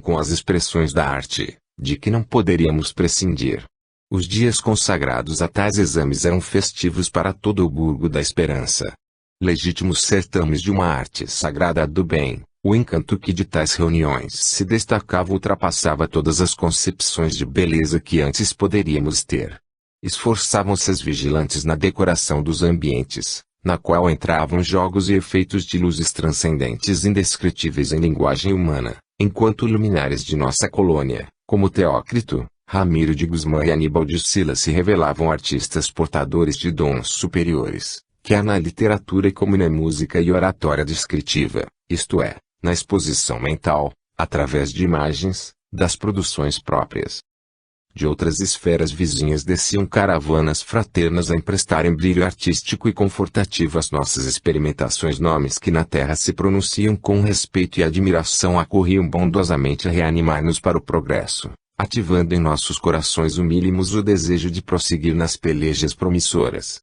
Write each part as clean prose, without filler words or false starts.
com as expressões da arte, de que não poderíamos prescindir. Os dias consagrados a tais exames eram festivos para todo o burgo da esperança. Legítimos certames de uma arte sagrada do bem, o encanto que de tais reuniões se destacava ultrapassava todas as concepções de beleza que antes poderíamos ter. Esforçavam-se as vigilantes na decoração dos ambientes, na qual entravam jogos e efeitos de luzes transcendentes indescritíveis em linguagem humana, enquanto luminares de nossa colônia, como Teócrito, Ramiro de Guzmán e Aníbal de Sila se revelavam artistas portadores de dons superiores, quer na literatura como na música e oratória descritiva, isto é, na exposição mental, através de imagens, das produções próprias. De outras esferas vizinhas desciam caravanas fraternas a emprestarem brilho artístico e confortativo às nossas experimentações. Nomes que na terra se pronunciam com respeito e admiração acorriam bondosamente a reanimar-nos para o progresso, ativando em nossos corações humílimos o desejo de prosseguir nas pelejas promissoras.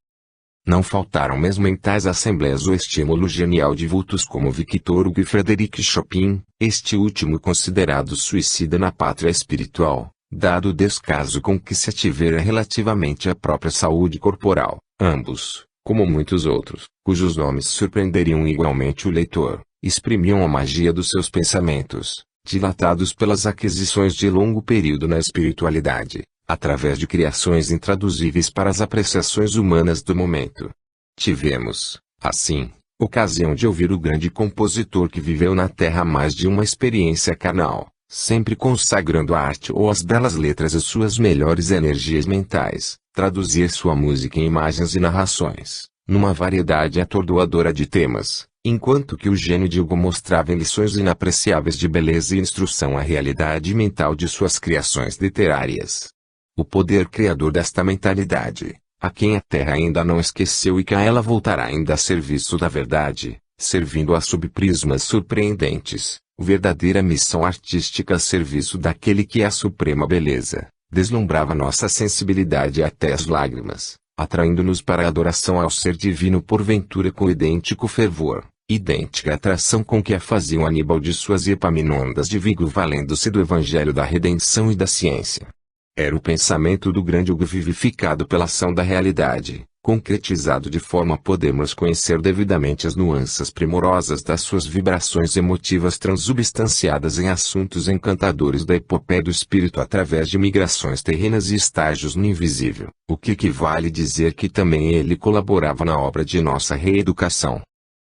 Não faltaram mesmo em tais assembleias o estímulo genial de vultos como Victor Hugo e Frederic Chopin, este último considerado suicida na pátria espiritual, dado o descaso com que se ativera relativamente à própria saúde corporal. Ambos, como muitos outros, cujos nomes surpreenderiam igualmente o leitor, exprimiam a magia dos seus pensamentos, dilatados pelas aquisições de longo período na espiritualidade, através de criações intraduzíveis para as apreciações humanas do momento. Tivemos, assim, ocasião de ouvir o grande compositor que viveu na terra mais de uma experiência carnal, sempre consagrando a arte ou as belas letras as suas melhores energias mentais, traduzir sua música em imagens e narrações, numa variedade atordoadora de temas, enquanto que o gênio de Hugo mostrava em lições inapreciáveis de beleza e instrução a realidade mental de suas criações literárias. O poder criador desta mentalidade, a quem a terra ainda não esqueceu e que a ela voltará ainda a serviço da verdade, servindo-a sob prismas surpreendentes, verdadeira missão artística a serviço daquele que é a suprema beleza, deslumbrava nossa sensibilidade até as lágrimas, atraindo-nos para a adoração ao ser divino porventura com idêntico fervor, idêntica atração com que a faziam Aníbal de Suas e Epaminondas de Vigo valendo-se do evangelho da redenção e da ciência. Era o pensamento do grande Hugo vivificado pela ação da realidade, concretizado de forma a podermos conhecer devidamente as nuances primorosas das suas vibrações emotivas transubstanciadas em assuntos encantadores da epopeia do espírito através de migrações terrenas e estágios no invisível, o que equivale dizer que também ele colaborava na obra de nossa reeducação.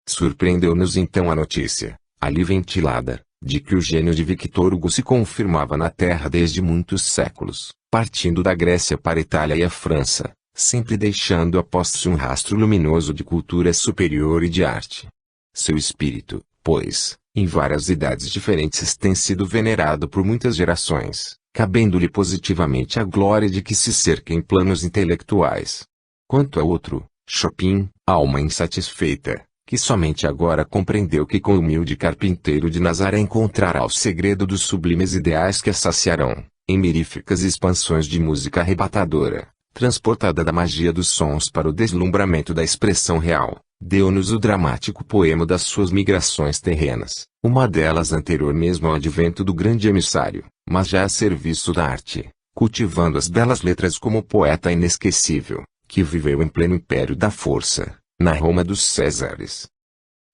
Surpreendeu-nos então a notícia, ali ventilada, de que o gênio de Victor Hugo se confirmava na terra desde muitos séculos, partindo da Grécia para a Itália e a França, sempre deixando após si um rastro luminoso de cultura superior e de arte. Seu espírito, pois, em várias idades diferentes tem sido venerado por muitas gerações, cabendo-lhe positivamente a glória de que se cerca em planos intelectuais. Quanto a outro, Chopin, alma insatisfeita, que somente agora compreendeu que com o humilde carpinteiro de Nazaré encontrará o segredo dos sublimes ideais que a saciarão, em miríficas expansões de música arrebatadora, transportada da magia dos sons para o deslumbramento da expressão real, deu-nos o dramático poema das suas migrações terrenas, uma delas anterior mesmo ao advento do grande emissário, mas já a serviço da arte, cultivando as belas letras como poeta inesquecível, que viveu em pleno império da força, na Roma dos Césares.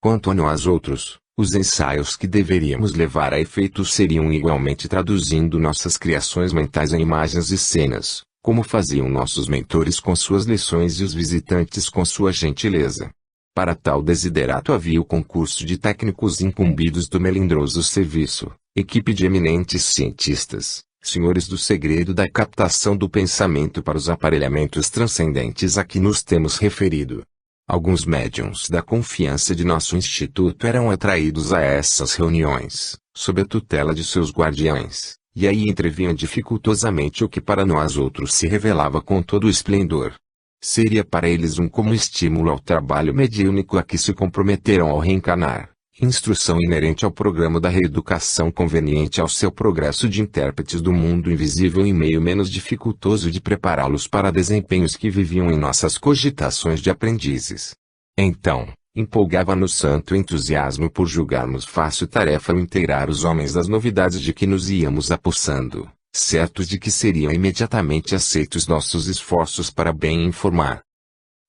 Quanto a nós outros, os ensaios que deveríamos levar a efeito seriam igualmente traduzindo nossas criações mentais em imagens e cenas, como faziam nossos mentores com suas lições e os visitantes com sua gentileza. Para tal desiderato havia o concurso de técnicos incumbidos do melindroso serviço, equipe de eminentes cientistas, senhores do segredo da captação do pensamento para os aparelhamentos transcendentes a que nos temos referido. Alguns médiuns da confiança de nosso instituto eram atraídos a essas reuniões, sob a tutela de seus guardiães, e aí entrevinha dificultosamente o que para nós outros se revelava com todo o esplendor. Seria para eles como estímulo ao trabalho mediúnico a que se comprometeram ao reencarnar, instrução inerente ao programa da reeducação conveniente ao seu progresso de intérpretes do mundo invisível e meio menos dificultoso de prepará-los para desempenhos que viviam em nossas cogitações de aprendizes. Então, empolgava-nos santo entusiasmo por julgarmos fácil tarefa ao inteirar os homens das novidades de que nos íamos apossando, certos de que seriam imediatamente aceitos nossos esforços para bem informar.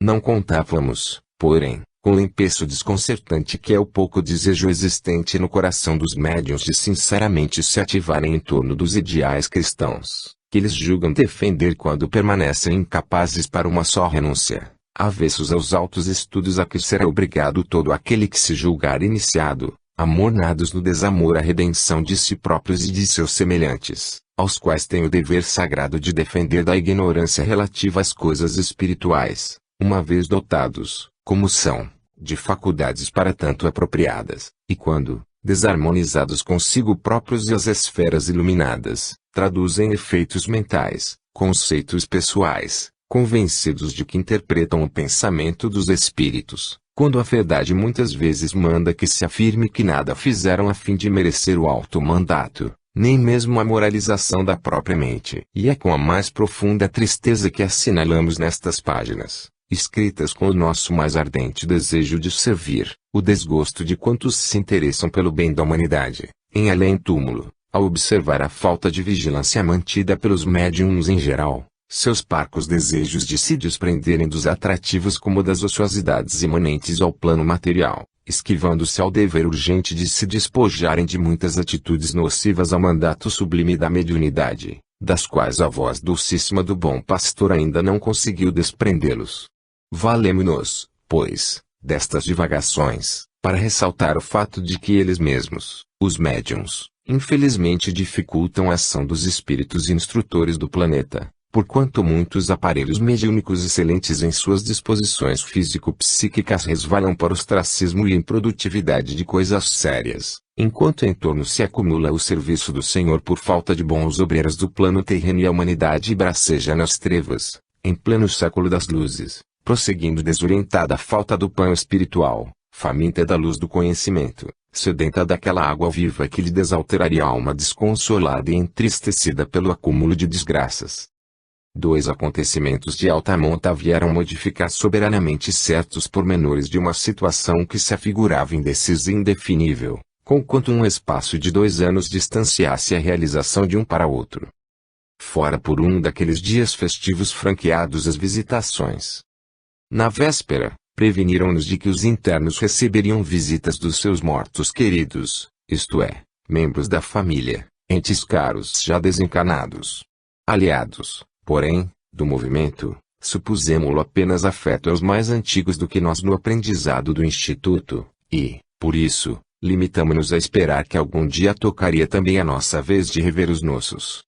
Não contávamos, porém, com o empeço desconcertante que é o pouco desejo existente no coração dos médiuns de sinceramente se ativarem em torno dos ideais cristãos, que eles julgam defender quando permanecem incapazes para uma só renúncia, avessos aos altos estudos a que será obrigado todo aquele que se julgar iniciado, amornados no desamor à redenção de si próprios e de seus semelhantes, aos quais tem o dever sagrado de defender da ignorância relativa às coisas espirituais, uma vez dotados, como são, de faculdades para tanto apropriadas, e quando, desarmonizados consigo próprios e as esferas iluminadas, traduzem efeitos mentais, conceitos pessoais, convencidos de que interpretam o pensamento dos espíritos, quando a verdade muitas vezes manda que se afirme que nada fizeram a fim de merecer o alto mandato, nem mesmo a moralização da própria mente. E é com a mais profunda tristeza que assinalamos nestas páginas, escritas com o nosso mais ardente desejo de servir, o desgosto de quantos se interessam pelo bem da humanidade, em além-túmulo, ao observar a falta de vigilância mantida pelos médiuns em geral, seus parcos desejos de se desprenderem dos atrativos como das ociosidades imanentes ao plano material, esquivando-se ao dever urgente de se despojarem de muitas atitudes nocivas ao mandato sublime da mediunidade, das quais a voz dulcíssima do bom pastor ainda não conseguiu desprendê-los. Valemo-nos, pois, destas divagações, para ressaltar o fato de que eles mesmos, os médiuns, infelizmente dificultam a ação dos espíritos instrutores do planeta, porquanto muitos aparelhos mediúnicos excelentes em suas disposições físico-psíquicas resvalam para o ostracismo e improdutividade de coisas sérias, enquanto em torno se acumula o serviço do Senhor por falta de bons obreiros do plano terreno e a humanidade braceja nas trevas, em pleno século das luzes, prosseguindo desorientada a falta do pão espiritual, faminta da luz do conhecimento, sedenta daquela água viva que lhe desalteraria a alma desconsolada e entristecida pelo acúmulo de desgraças. Dois acontecimentos de alta monta vieram modificar soberanamente certos pormenores de uma situação que se afigurava indecisa e indefinível, conquanto um espaço de 2 anos distanciasse a realização de um para outro. Fora por um daqueles dias festivos franqueados às visitações. Na véspera, preveniram-nos de que os internos receberiam visitas dos seus mortos queridos, isto é, membros da família, entes caros já desencarnados. Aliados, porém, do movimento, supusemo-lo apenas afeto aos mais antigos do que nós no aprendizado do Instituto, e, por isso, limitamo-nos a esperar que algum dia tocaria também a nossa vez de rever os nossos.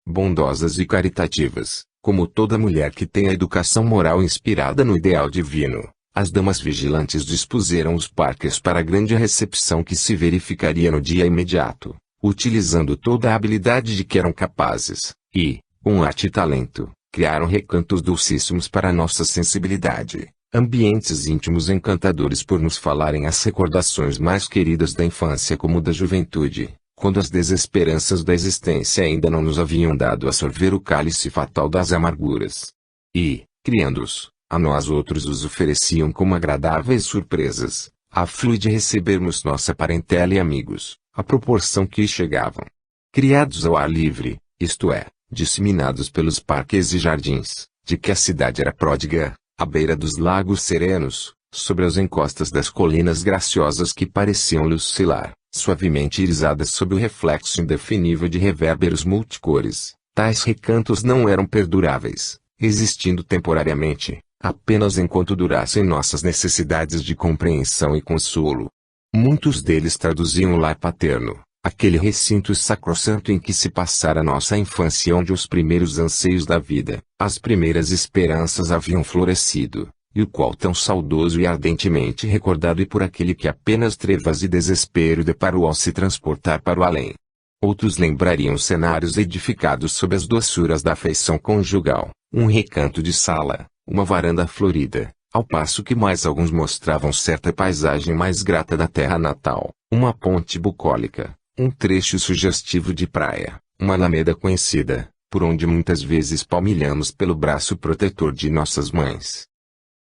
Bondosas e caritativas, como toda mulher que tem a educação moral inspirada no ideal divino, as damas vigilantes dispuseram os parques para a grande recepção que se verificaria no dia imediato, utilizando toda a habilidade de que eram capazes, e, com arte e talento, criaram recantos dulcíssimos para nossa sensibilidade, ambientes íntimos encantadores por nos falarem as recordações mais queridas da infância como da juventude, quando as desesperanças da existência ainda não nos haviam dado a sorver o cálice fatal das amarguras. E, criando-os, a nós outros os ofereciam como agradáveis surpresas, a fluir de recebermos nossa parentela e amigos, à proporção que chegavam. Criados ao ar livre, isto é, disseminados pelos parques e jardins, de que a cidade era pródiga, à beira dos lagos serenos, sobre as encostas das colinas graciosas que pareciam oscilar, suavemente irisadas sob o reflexo indefinível de revérberos multicores, tais recantos não eram perduráveis, existindo temporariamente, apenas enquanto durassem nossas necessidades de compreensão e consolo. Muitos deles traduziam o lar paterno, aquele recinto sacrossanto em que se passara nossa infância, onde os primeiros anseios da vida, as primeiras esperanças haviam florescido, e o qual tão saudoso e ardentemente recordado e por aquele que apenas trevas e desespero deparou ao se transportar para o além. Outros lembrariam cenários edificados sob as doçuras da afeição conjugal, um recanto de sala, uma varanda florida, ao passo que mais alguns mostravam certa paisagem mais grata da terra natal, uma ponte bucólica, um trecho sugestivo de praia, uma alameda conhecida, por onde muitas vezes palmilhamos pelo braço protetor de nossas mães.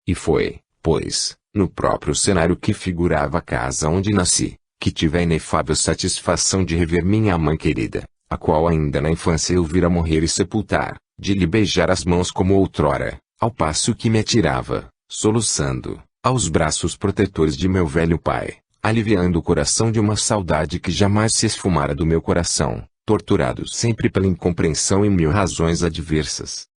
E foi, pois, no próprio cenário que figurava a casa onde nasci, que tive a inefável satisfação de rever minha mãe querida, a qual ainda na infância eu vira morrer e sepultar, de lhe beijar as mãos como outrora, ao passo que me atirava, soluçando, aos braços protetores de meu velho pai, aliviando o coração de uma saudade que jamais se esfumara do meu coração, torturado sempre pela incompreensão e mil razões adversas.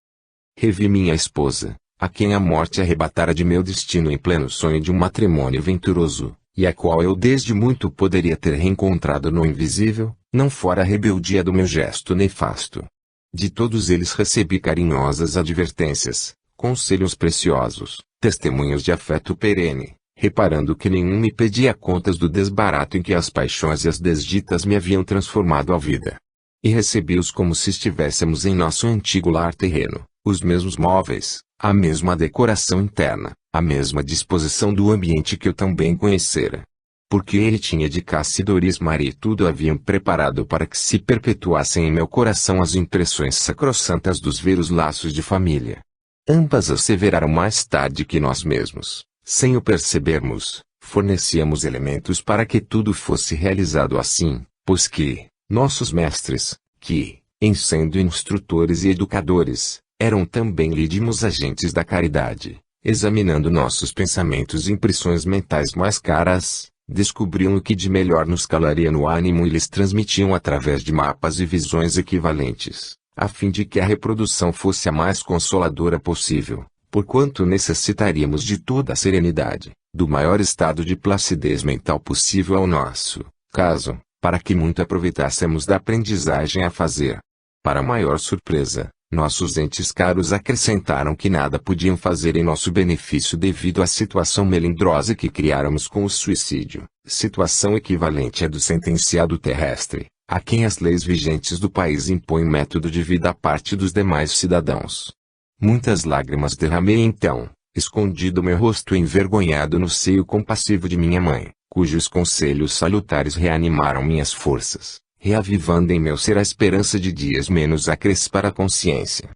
Revi minha esposa, a quem a morte arrebatara de meu destino em pleno sonho de um matrimônio venturoso, e a qual eu desde muito poderia ter reencontrado no invisível, não fora a rebeldia do meu gesto nefasto. De todos eles recebi carinhosas advertências, conselhos preciosos, testemunhos de afeto perene, reparando que nenhum me pedia contas do desbarato em que as paixões e as desditas me haviam transformado a vida. E recebi-os como se estivéssemos em nosso antigo lar terreno, os mesmos móveis, a mesma decoração interna, a mesma disposição do ambiente que eu tão bem conhecera. Porque ele tinha de Cassidores Maria e tudo haviam preparado para que se perpetuassem em meu coração as impressões sacrossantas dos veros laços de família. Ambas asseveraram mais tarde que nós mesmos, sem o percebermos, fornecíamos elementos para que tudo fosse realizado assim, pois que, nossos mestres, que, em sendo instrutores e educadores, eram também lídimos agentes da caridade, examinando nossos pensamentos e impressões mentais mais caras, descobriam o que de melhor nos calaria no ânimo e lhes transmitiam através de mapas e visões equivalentes, a fim de que a reprodução fosse a mais consoladora possível, porquanto necessitaríamos de toda a serenidade, do maior estado de placidez mental possível ao nosso caso, para que muito aproveitássemos da aprendizagem a fazer. Para maior surpresa, nossos entes caros acrescentaram que nada podiam fazer em nosso benefício devido à situação melindrosa que criáramos com o suicídio, situação equivalente à do sentenciado terrestre, a quem as leis vigentes do país impõem método de vida à parte dos demais cidadãos. Muitas lágrimas derramei então, escondido meu rosto envergonhado no seio compassivo de minha mãe, cujos conselhos salutares reanimaram minhas forças, reavivando em meu ser a esperança de dias menos acres para a consciência.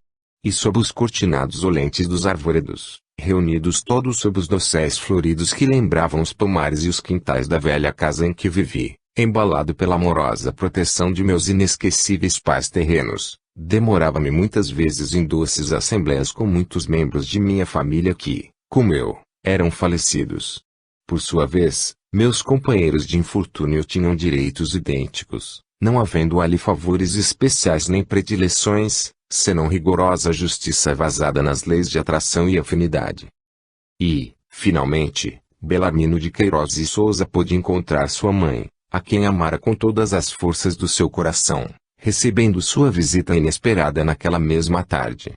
E sob os cortinados olentes dos arvoredos, reunidos todos sob os dosséis floridos que lembravam os pomares e os quintais da velha casa em que vivi, embalado pela amorosa proteção de meus inesquecíveis pais terrenos, demorava-me muitas vezes em doces assembleias com muitos membros de minha família que, como eu, eram falecidos. Por sua vez, meus companheiros de infortúnio tinham direitos idênticos, não havendo ali favores especiais nem predileções, senão rigorosa justiça vazada nas leis de atração e afinidade. E, finalmente, Belarmino de Queiroz e Souza pôde encontrar sua mãe, a quem amara com todas as forças do seu coração, recebendo sua visita inesperada naquela mesma tarde.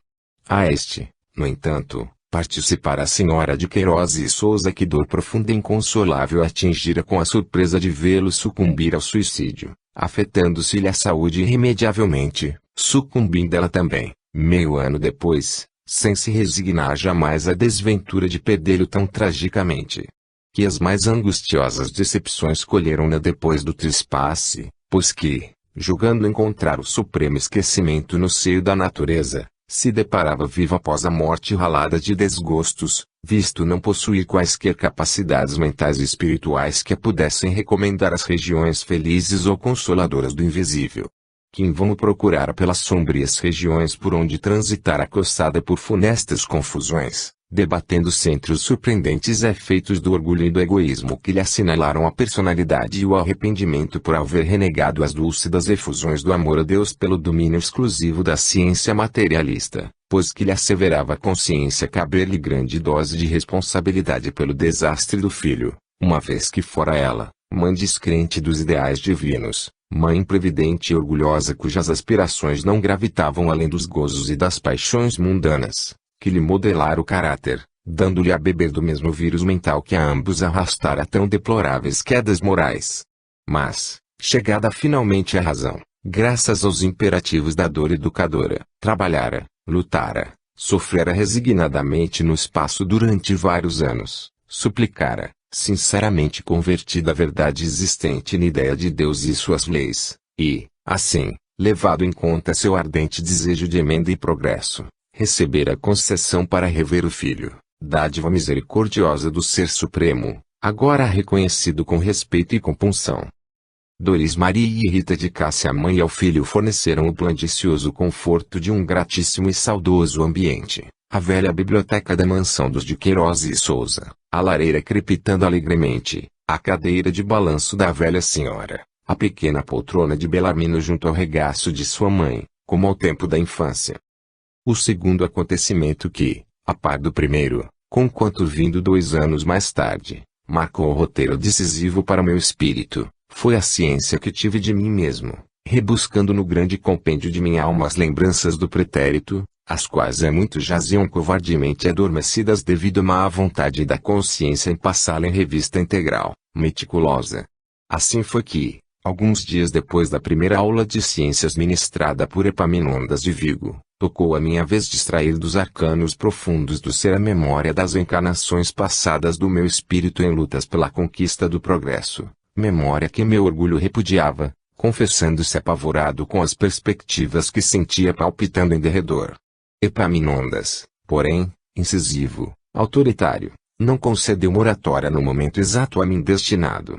A este, no entanto, participara a senhora de Queiroz e Souza que dor profunda e inconsolável atingira com a surpresa de vê-lo sucumbir ao suicídio, afetando-se-lhe a saúde irremediavelmente, sucumbindo ela também, meio ano depois, sem se resignar jamais à desventura de perdê-lo tão tragicamente. Que as mais angustiosas decepções colheram-na depois do trespasse, pois que, julgando encontrar o supremo esquecimento no seio da natureza, se deparava viva após a morte ralada de desgostos, visto não possuir quaisquer capacidades mentais e espirituais que a pudessem recomendar às regiões felizes ou consoladoras do invisível. Que em vão procurara pelas sombrias regiões por onde transitar acossada por funestas confusões, debatendo-se entre os surpreendentes efeitos do orgulho e do egoísmo que lhe assinalaram a personalidade e o arrependimento por haver renegado as dúlcidas efusões do amor a Deus pelo domínio exclusivo da ciência materialista, pois que lhe asseverava a consciência caber-lhe grande dose de responsabilidade pelo desastre do filho, uma vez que fora ela, mãe descrente dos ideais divinos, mãe imprevidente e orgulhosa cujas aspirações não gravitavam além dos gozos e das paixões mundanas, que lhe modelara o caráter, dando-lhe a beber do mesmo vírus mental que a ambos arrastara tão deploráveis quedas morais. Mas, chegada finalmente à razão, graças aos imperativos da dor educadora, trabalhara, lutara, sofrera resignadamente no espaço durante vários anos, suplicara, sinceramente convertida à verdade existente na ideia de Deus e suas leis, e, assim, levado em conta seu ardente desejo de emenda e progresso, recebera concessão para rever o filho, dádiva misericordiosa do Ser Supremo, agora reconhecido com respeito e compunção. Doris Maria e Rita de Cássia, a mãe e ao filho, forneceram o plandicioso conforto de um gratíssimo e saudoso ambiente. A velha biblioteca da mansão dos de Queiroz e Souza, a lareira crepitando alegremente, a cadeira de balanço da velha senhora, a pequena poltrona de Belarmino junto ao regaço de sua mãe, como ao tempo da infância. O segundo acontecimento que, a par do primeiro, conquanto vindo 2 anos mais tarde, marcou o roteiro decisivo para meu espírito, foi a ciência que tive de mim mesmo, rebuscando no grande compêndio de minha alma as lembranças do pretérito, as quais há muito jaziam covardemente adormecidas devido à má vontade da consciência em passá-la em revista integral, meticulosa. Assim foi que, alguns dias depois da primeira aula de ciências ministrada por Epaminondas de Vigo, tocou a minha vez distrair dos arcanos profundos do ser a memória das encarnações passadas do meu espírito em lutas pela conquista do progresso, memória que meu orgulho repudiava, confessando-se apavorado com as perspectivas que sentia palpitando em derredor. Epaminondas, porém, incisivo, autoritário, não concedeu moratória no momento exato a mim destinado.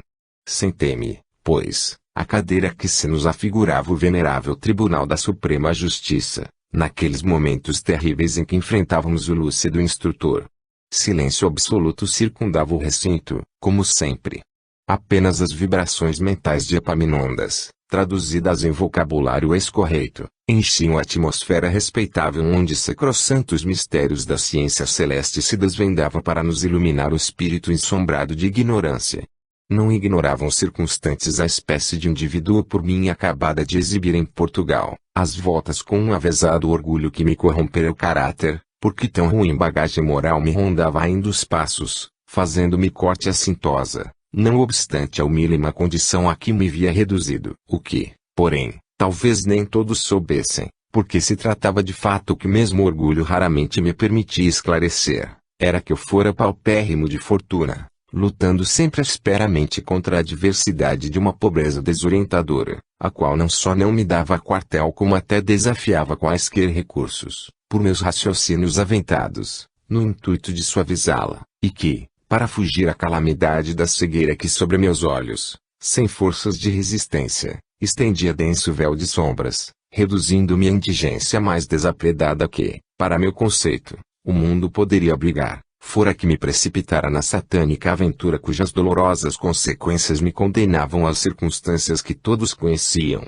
Sentei-me, pois, à cadeira que se nos afigurava o venerável Tribunal da Suprema Justiça, naqueles momentos terríveis em que enfrentávamos o lúcido instrutor. Silêncio absoluto circundava o recinto, como sempre. Apenas as vibrações mentais de Epaminondas, traduzidas em vocabulário escorreito, enchiam a atmosfera respeitável onde sacrossantos mistérios da ciência celeste se desvendavam para nos iluminar o espírito ensombrado de ignorância. Não ignoravam os circunstantes a espécie de indivíduo por mim acabada de exibir em Portugal, às voltas com um avesado orgulho que me corrompera o caráter, porque tão ruim bagagem moral me rondava ainda os passos, fazendo-me corte assintosa, não obstante a humílima condição a que me via reduzido. O que, porém, talvez nem todos soubessem, porque se tratava de fato que mesmo o orgulho raramente me permitia esclarecer, era que eu fora paupérrimo de fortuna, lutando sempre asperamente contra a adversidade de uma pobreza desorientadora, a qual não só não me dava quartel como até desafiava quaisquer recursos, por meus raciocínios aventados, no intuito de suavizá-la, e que, para fugir à calamidade da cegueira que sobre meus olhos, sem forças de resistência, estendia denso véu de sombras, reduzindo-me à indigência mais desapredada que, para meu conceito, o mundo poderia abrigar, fora que me precipitara na satânica aventura cujas dolorosas consequências me condenavam às circunstâncias que todos conheciam.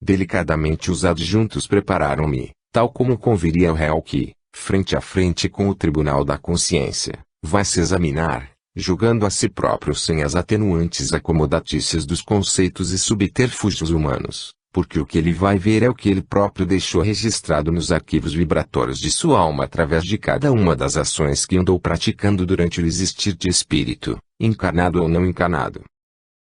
Delicadamente os adjuntos prepararam-me, tal como conviria ao réu que, frente a frente com o tribunal da consciência, vai se examinar, julgando a si próprio sem as atenuantes acomodatícias dos conceitos e subterfúgios humanos, porque o que ele vai ver é o que ele próprio deixou registrado nos arquivos vibratórios de sua alma através de cada uma das ações que andou praticando durante o existir de espírito, encarnado ou não encarnado.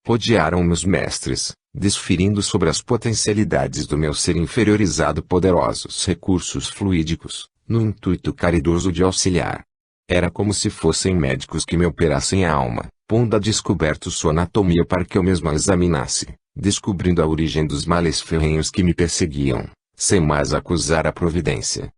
Rodearam-me os mestres, desferindo sobre as potencialidades do meu ser inferiorizado poderosos recursos fluídicos, no intuito caridoso de auxiliar. Era como se fossem médicos que me operassem a alma, pondo a descoberto sua anatomia para que eu mesmo a examinasse, descobrindo a origem dos males ferrenhos que me perseguiam, sem mais acusar a providência.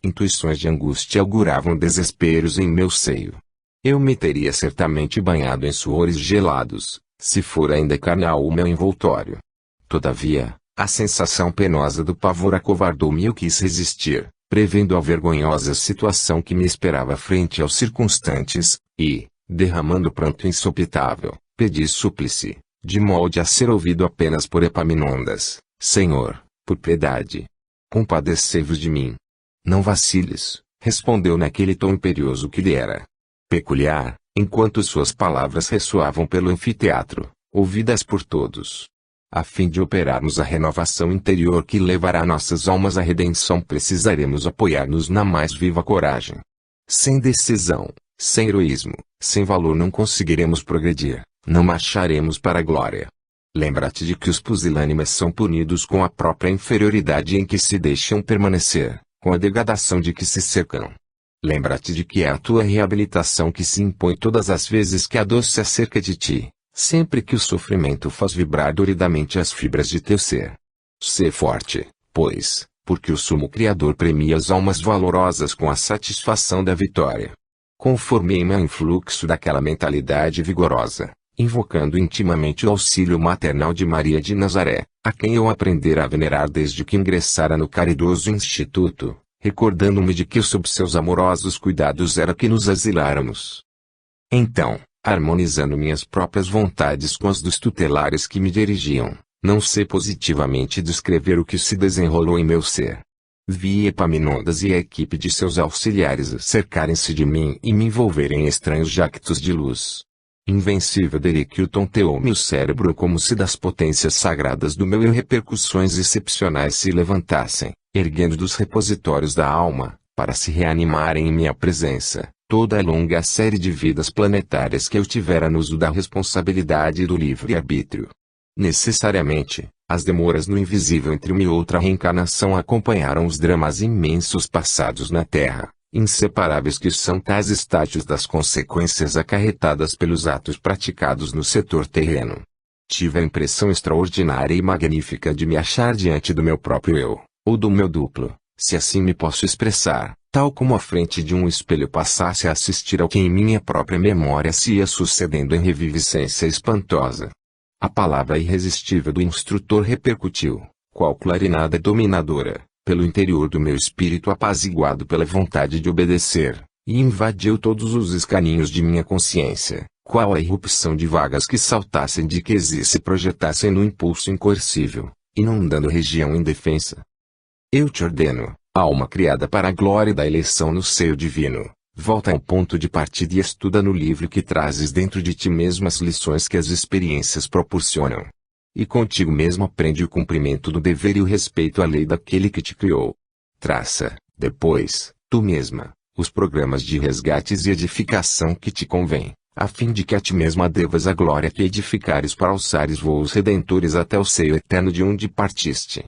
Intuições de angústia auguravam desesperos em meu seio. Eu me teria certamente banhado em suores gelados, se for ainda carnal o meu envoltório. Todavia, a sensação penosa do pavor acovardou-me e eu quis resistir, prevendo a vergonhosa situação que me esperava frente aos circunstantes, e, derramando pranto insopitável, pedi súplice, de molde a ser ouvido apenas por Epaminondas: Senhor, por piedade, compadecei-vos de mim. Não vaciles, respondeu naquele tom imperioso que lhe era peculiar, enquanto suas palavras ressoavam pelo anfiteatro, ouvidas por todos. A fim de operarmos a renovação interior que levará nossas almas à redenção, precisaremos apoiar-nos na mais viva coragem. Sem decisão, sem heroísmo, sem valor não conseguiremos progredir, não marcharemos para a glória. Lembra-te de que os pusilânimes são punidos com a própria inferioridade em que se deixam permanecer, com a degradação de que se cercam. Lembra-te de que é a tua reabilitação que se impõe todas as vezes que a dor se acerca de ti, sempre que o sofrimento faz vibrar doridamente as fibras de teu ser. Sê forte, pois, porque o Sumo Criador premia as almas valorosas com a satisfação da vitória. Conformei-me ao influxo daquela mentalidade vigorosa, invocando intimamente o auxílio maternal de Maria de Nazaré, a quem eu aprendera a venerar desde que ingressara no caridoso instituto, recordando-me de que sob seus amorosos cuidados era que nos asiláramos. Então, harmonizando minhas próprias vontades com as dos tutelares que me dirigiam, não sei positivamente descrever o que se desenrolou em meu ser. Vi Epaminondas e a equipe de seus auxiliares cercarem-se de mim e me envolverem em estranhos jactos de luz. Invencível Derek tonteou-me o cérebro como se das potências sagradas do meu eu repercussões excepcionais se levantassem, erguendo dos repositórios da alma, para se reanimarem em minha presença, toda a longa série de vidas planetárias que eu tivera no uso da responsabilidade e do livre-arbítrio. Necessariamente, as demoras no invisível entre uma e outra reencarnação acompanharam os dramas imensos passados na Terra, inseparáveis que são tais estágios das consequências acarretadas pelos atos praticados no setor terreno. Tive a impressão extraordinária e magnífica de me achar diante do meu próprio eu, ou do meu duplo, se assim me posso expressar, tal como à frente de um espelho passasse a assistir ao que em minha própria memória se ia sucedendo em reviviscência espantosa. A palavra irresistível do instrutor repercutiu, qual clarinada dominadora, pelo interior do meu espírito apaziguado pela vontade de obedecer, e invadiu todos os escaninhos de minha consciência, qual a irrupção de vagas que saltassem de que se projetassem no impulso incoercível, inundando região indefensa. Eu te ordeno, alma criada para a glória da eleição no seio divino, volta ao ponto de partida e estuda no livro que trazes dentro de ti mesmo as lições que as experiências proporcionam. E contigo mesmo aprende o cumprimento do dever e o respeito à lei daquele que te criou. Traça, depois, tu mesma, os programas de resgates e edificação que te convém, a fim de que a ti mesma devas a glória que edificares para alçares voos redentores até o seio eterno de onde partiste.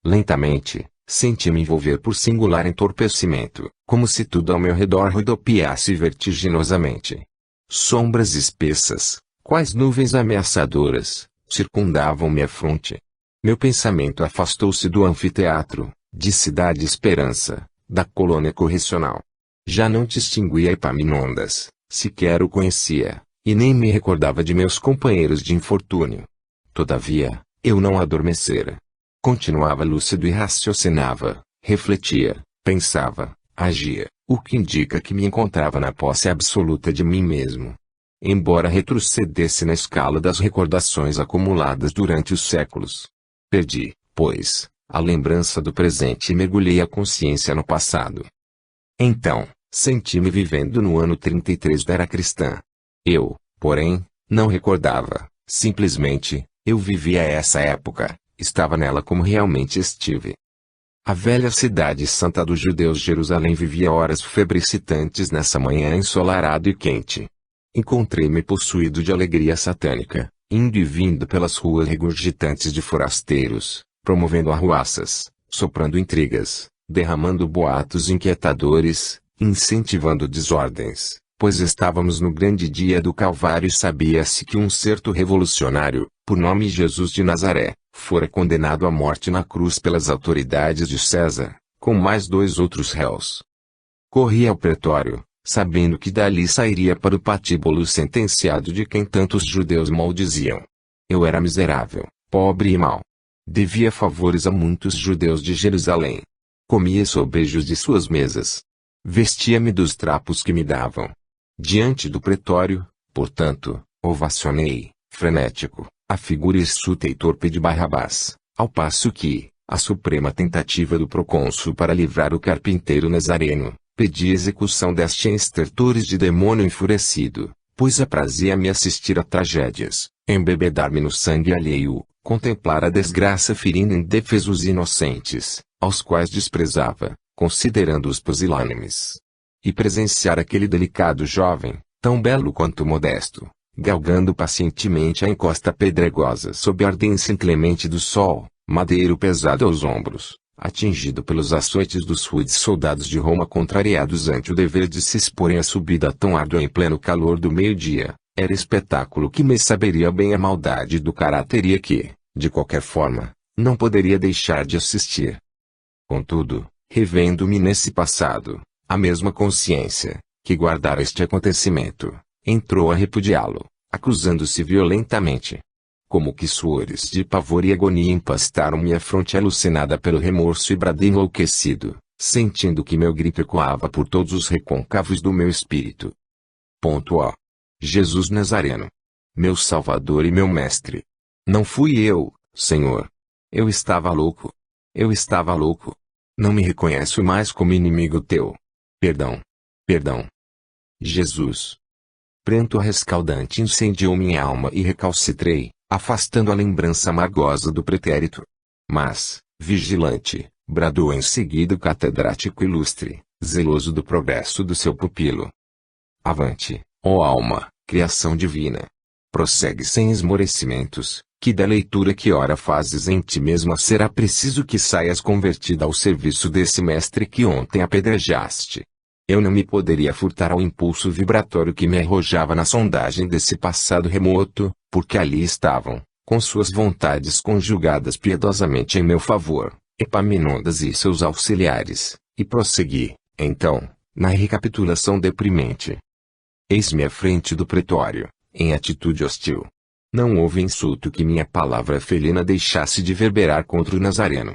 Lentamente, senti-me envolver por singular entorpecimento, como se tudo ao meu redor rodopiasse vertiginosamente. Sombras espessas, quais nuvens ameaçadoras, circundavam minha fronte. Meu pensamento afastou-se do anfiteatro, de Cidade Esperança, da colônia correcional. Já não distinguia Epaminondas, sequer o conhecia, e nem me recordava de meus companheiros de infortúnio. Todavia, eu não adormecera. Continuava lúcido e raciocinava, refletia, pensava, agia, o que indica que me encontrava na posse absoluta de mim mesmo. Embora retrocedesse na escala das recordações acumuladas durante os séculos. Perdi, pois, a lembrança do presente e mergulhei a consciência no passado. Então, senti-me vivendo no ano 33 da era cristã. Eu, porém, não recordava, simplesmente, eu vivia essa época, estava nela como realmente estive. A velha cidade santa dos judeus Jerusalém vivia horas febricitantes nessa manhã ensolarada e quente. Encontrei-me possuído de alegria satânica, indo e vindo pelas ruas regurgitantes de forasteiros, promovendo arruaças, soprando intrigas, derramando boatos inquietadores, incentivando desordens, pois estávamos no grande dia do Calvário e sabia-se que um certo revolucionário, por nome Jesus de Nazaré, fora condenado à morte na cruz pelas autoridades de César, com mais 2 outros réus. Corri ao pretório, sabendo que dali sairia para o patíbulo sentenciado de quem tantos judeus maldiziam. Eu era miserável, pobre e mau. Devia favores a muitos judeus de Jerusalém. Comia sobejos de suas mesas. Vestia-me dos trapos que me davam. Diante do pretório, portanto, ovacionei, frenético, a figura hirsuta e torpe de Barrabás, ao passo que, a suprema tentativa do procônsul para livrar o carpinteiro nazareno, pedi execução deste em estertores de demônio enfurecido, pois aprazia-me assistir a tragédias, embebedar-me no sangue alheio, contemplar a desgraça ferindo indefesos inocentes, aos quais desprezava, considerando-os pusilânimes. E presenciar aquele delicado jovem, tão belo quanto modesto, galgando pacientemente a encosta pedregosa sob a ardência inclemente do sol, madeiro pesado aos ombros, atingido pelos açoites dos rudes soldados de Roma contrariados ante o dever de se exporem à subida tão árdua em pleno calor do meio-dia, era espetáculo que me saberia bem a maldade do caráter e que, de qualquer forma, não poderia deixar de assistir. Contudo, revendo-me nesse passado, a mesma consciência, que guardara este acontecimento, entrou a repudiá-lo, acusando-se violentamente. Como que suores de pavor e agonia empastaram minha fronte alucinada pelo remorso e bradei enlouquecido, sentindo que meu grito ecoava por todos os recôncavos do meu espírito. Ó. Jesus Nazareno. Meu Salvador e meu Mestre. Não fui eu, Senhor. Eu estava louco. Eu estava louco. Não me reconheço mais como inimigo teu. Perdão. Perdão. Jesus. Pranto rescaldante incendiou minha alma e recalcitrei, afastando a lembrança amargosa do pretérito. Mas, vigilante, bradou em seguida o catedrático ilustre, zeloso do progresso do seu pupilo. Avante, ó alma, criação divina. Prossegue sem esmorecimentos, que da leitura que ora fazes em ti mesma será preciso que saias convertida ao serviço desse mestre que ontem apedrejaste. Eu não me poderia furtar ao impulso vibratório que me arrojava na sondagem desse passado remoto, porque ali estavam, com suas vontades conjugadas piedosamente em meu favor, Epaminondas e seus auxiliares, e prossegui, então, na recapitulação deprimente. Eis-me à frente do pretório, em atitude hostil. Não houve insulto que minha palavra felina deixasse de verberar contra o Nazareno.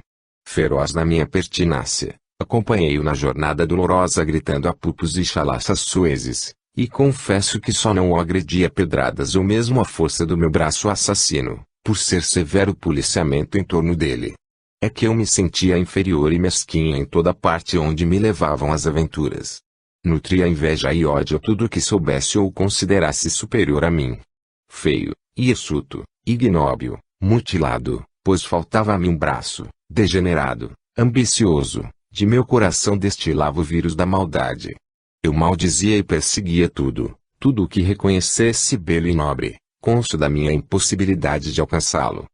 Feroz na minha pertinácia, acompanhei-o na jornada dolorosa gritando a pupos e chalaças soezes, e confesso que só não o agredi a pedradas ou mesmo a força do meu braço assassino, por ser severo o policiamento em torno dele. É que eu me sentia inferior e mesquinha em toda parte onde me levavam as aventuras. Nutria inveja e ódio a tudo que soubesse ou considerasse superior a mim. Feio, hirsuto, ignóbil, mutilado, pois faltava-me um braço, degenerado, ambicioso, de meu coração destilava o vírus da maldade. Eu maldizia e perseguia tudo o que reconhecesse belo e nobre, cônscio da minha impossibilidade de alcançá-lo.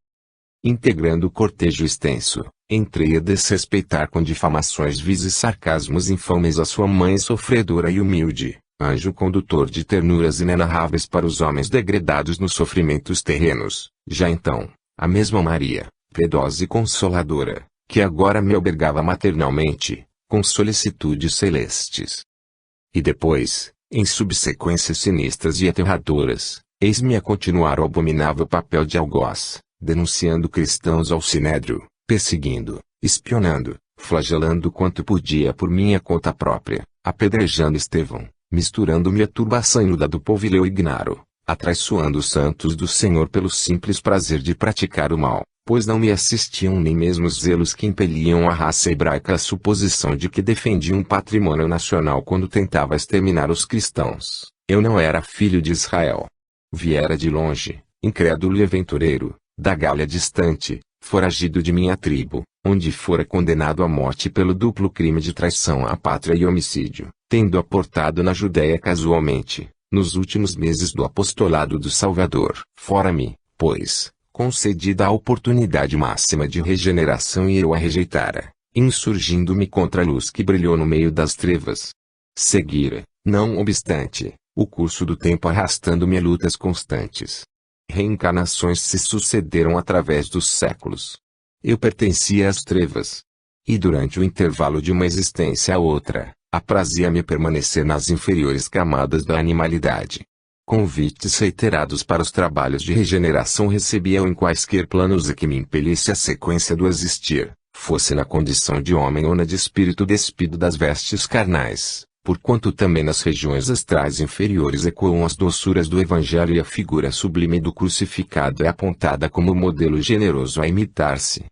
Integrando o cortejo extenso, entrei a desrespeitar com difamações vis e sarcasmos infames a sua mãe sofredora e humilde, anjo condutor de ternuras inenarráveis para os homens degredados nos sofrimentos terrenos, já então, a mesma Maria, piedosa e consoladora, que agora me albergava maternalmente, com solicitudes celestes. E depois, em subsequências sinistras e aterradoras, eis-me a continuar o abominável papel de algoz, denunciando cristãos ao sinédrio, perseguindo, espionando, flagelando quanto podia por minha conta própria, apedrejando Estevão, misturando-me à turbação inuda do povileu ignaro, atraiçoando os santos do Senhor pelo simples prazer de praticar o mal, pois não me assistiam nem mesmo os zelos que impeliam a raça hebraica à suposição de que defendia um patrimônio nacional quando tentava exterminar os cristãos. Eu não era filho de Israel. Viera de longe, incrédulo e aventureiro, da Gália distante, foragido de minha tribo, onde fora condenado à morte pelo duplo crime de traição à pátria e homicídio, tendo aportado na Judéia casualmente, nos últimos meses do apostolado do Salvador. Fora-me, pois, concedida a oportunidade máxima de regeneração e eu a rejeitara, insurgindo-me contra a luz que brilhou no meio das trevas. Seguira, não obstante, o curso do tempo arrastando-me a lutas constantes. Reencarnações se sucederam através dos séculos. Eu pertencia às trevas. E durante o intervalo de uma existência a outra, aprazia-me permanecer nas inferiores camadas da animalidade. Convites reiterados para os trabalhos de regeneração recebia em quaisquer planos a que me impelisse a sequência do existir, fosse na condição de homem ou na de espírito despido das vestes carnais, porquanto também nas regiões astrais inferiores ecoam as doçuras do Evangelho e a figura sublime do crucificado é apontada como modelo generoso a imitar-se.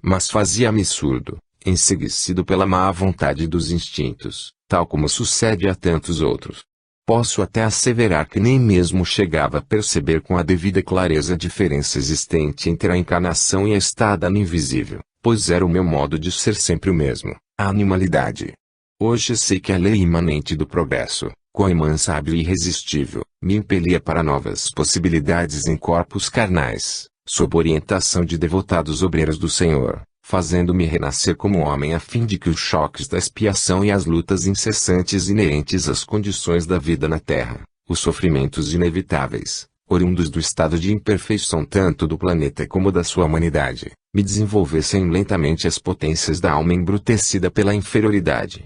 Mas fazia-me surdo, enseguecido pela má vontade dos instintos, tal como sucede a tantos outros. Posso até asseverar que nem mesmo chegava a perceber com a devida clareza a diferença existente entre a encarnação e a estada no invisível, pois era o meu modo de ser sempre o mesmo, a animalidade. Hoje sei que a lei imanente do progresso, quão imansável e irresistível, me impelia para novas possibilidades em corpos carnais, sob orientação de devotados obreiros do Senhor, fazendo-me renascer como homem a fim de que os choques da expiação e as lutas incessantes inerentes às condições da vida na terra, os sofrimentos inevitáveis, oriundos do estado de imperfeição tanto do planeta como da sua humanidade, me desenvolvessem lentamente as potências da alma embrutecida pela inferioridade.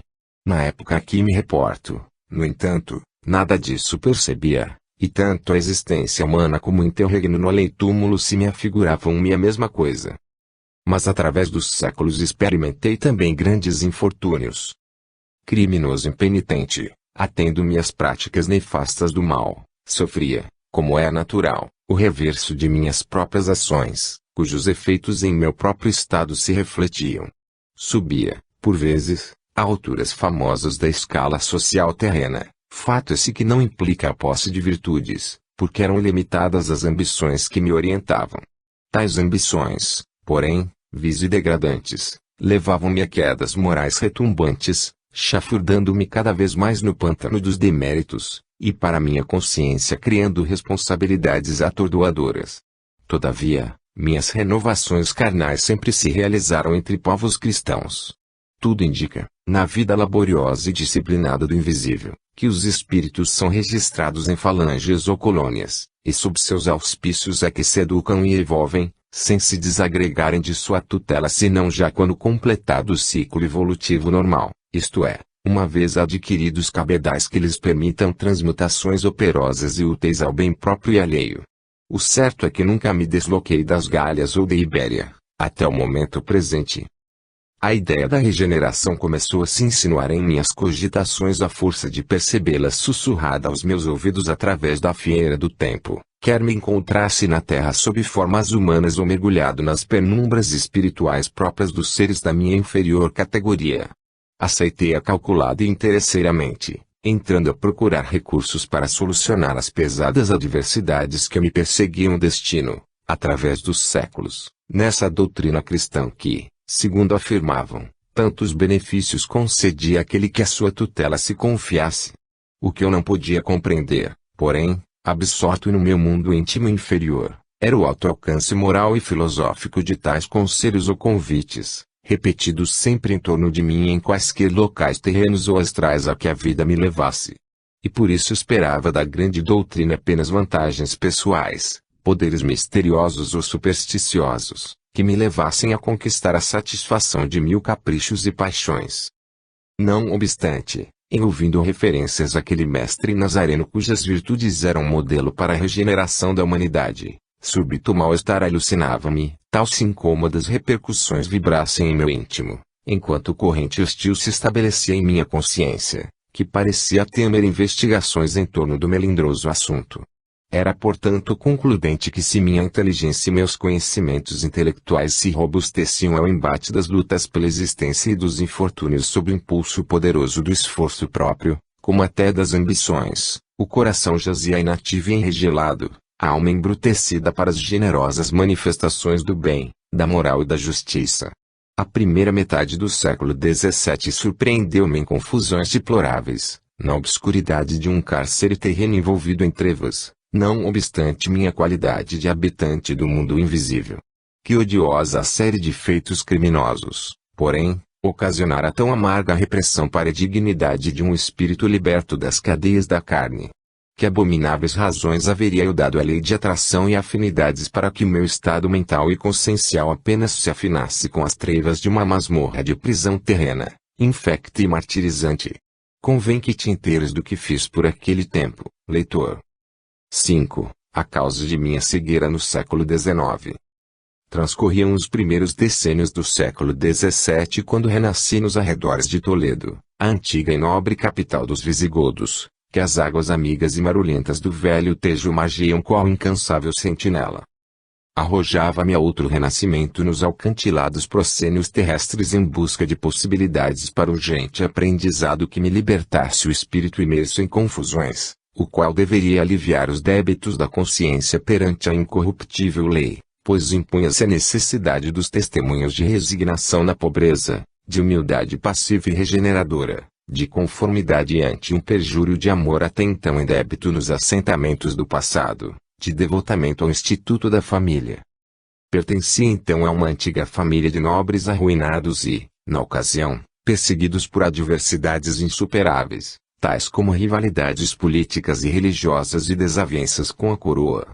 Na época a que me reporto, No entanto, nada disso percebia, e tanto a existência humana como o interregno no além-túmulo se me afiguravam-me a mesma coisa. Mas através dos séculos experimentei também grandes infortúnios. Criminoso impenitente, atendo-me às práticas nefastas do mal, sofria, como é natural, o reverso de minhas próprias ações, cujos efeitos em meu próprio estado se refletiam. Subia, por vezes, a alturas famosas da escala social terrena, fato esse que não implica a posse de virtudes, porque eram ilimitadas as ambições que me orientavam. Tais ambições, porém, vis e degradantes, levavam-me a quedas morais retumbantes, chafurdando-me cada vez mais no pântano dos deméritos, e para minha consciência criando responsabilidades atordoadoras. Todavia, minhas renovações carnais sempre se realizaram entre povos cristãos. Tudo indica, na vida laboriosa e disciplinada do invisível, que os espíritos são registrados em falanges ou colônias, e sob seus auspícios é que se educam e evolvem, sem se desagregarem de sua tutela senão já quando completado o ciclo evolutivo normal, isto é, uma vez adquiridos cabedais que lhes permitam transmutações operosas e úteis ao bem próprio e alheio. O certo é que nunca me desloquei das Galhas ou da Ibéria, até o momento presente. A ideia da regeneração começou a se insinuar em minhas cogitações à força de percebê-la sussurrada aos meus ouvidos através da fieira do tempo, quer me encontrasse na terra sob formas humanas ou mergulhado nas penumbras espirituais próprias dos seres da minha inferior categoria. Aceitei-a calculada e interesseiramente, entrando a procurar recursos para solucionar as pesadas adversidades que me perseguiam o destino, através dos séculos, nessa doutrina cristã que, segundo afirmavam, tantos benefícios concedia àquele que a sua tutela se confiasse. O que eu não podia compreender, porém, absorto no meu mundo íntimo inferior, era o alto alcance moral e filosófico de tais conselhos ou convites, repetidos sempre em torno de mim em quaisquer locais terrenos ou astrais a que a vida me levasse. E por isso esperava da grande doutrina apenas vantagens pessoais, poderes misteriosos ou supersticiosos, que me levassem a conquistar a satisfação de mil caprichos e paixões. Não obstante, em ouvindo referências àquele mestre nazareno cujas virtudes eram modelo para a regeneração da humanidade, súbito mal-estar alucinava-me, tal se incômodas repercussões vibrassem em meu íntimo, enquanto corrente hostil se estabelecia em minha consciência, que parecia temer investigações em torno do melindroso assunto. Era portanto concludente que se minha inteligência e meus conhecimentos intelectuais se robusteciam ao embate das lutas pela existência e dos infortúnios sob o impulso poderoso do esforço próprio, como até das ambições, o coração jazia inativo e enregelado, a alma embrutecida para as generosas manifestações do bem, da moral e da justiça. A primeira metade do século XVII surpreendeu-me em confusões deploráveis, na obscuridade de um cárcere terreno envolvido em trevas, não obstante minha qualidade de habitante do mundo invisível. Que odiosa série de feitos criminosos, porém, ocasionara tão amarga repressão para a dignidade de um espírito liberto das cadeias da carne. Que abomináveis razões haveria eu dado à lei de atração e afinidades para que meu estado mental e consciencial apenas se afinasse com as trevas de uma masmorra de prisão terrena, infecta e martirizante. Convém que te inteires do que fiz por aquele tempo, leitor. 5. A causa de minha cegueira no século XIX. Transcorriam os primeiros decênios do século XVII quando renasci nos arredores de Toledo, a antiga e nobre capital dos visigodos, que as águas amigas e marulhentas do velho Tejo magiam qual incansável sentinela. Arrojava-me a outro renascimento nos alcantilados proscênios terrestres em busca de possibilidades para urgente aprendizado que me libertasse o espírito imerso em confusões, o qual deveria aliviar os débitos da consciência perante a incorruptível lei, pois impunha-se a necessidade dos testemunhos de resignação na pobreza, de humildade passiva e regeneradora, de conformidade ante um perjúrio de amor até então indébito nos assentamentos do passado, de devotamento ao instituto da família. Pertencia então a uma antiga família de nobres arruinados e, na ocasião, perseguidos por adversidades insuperáveis, tais como rivalidades políticas e religiosas e desavenças com a coroa.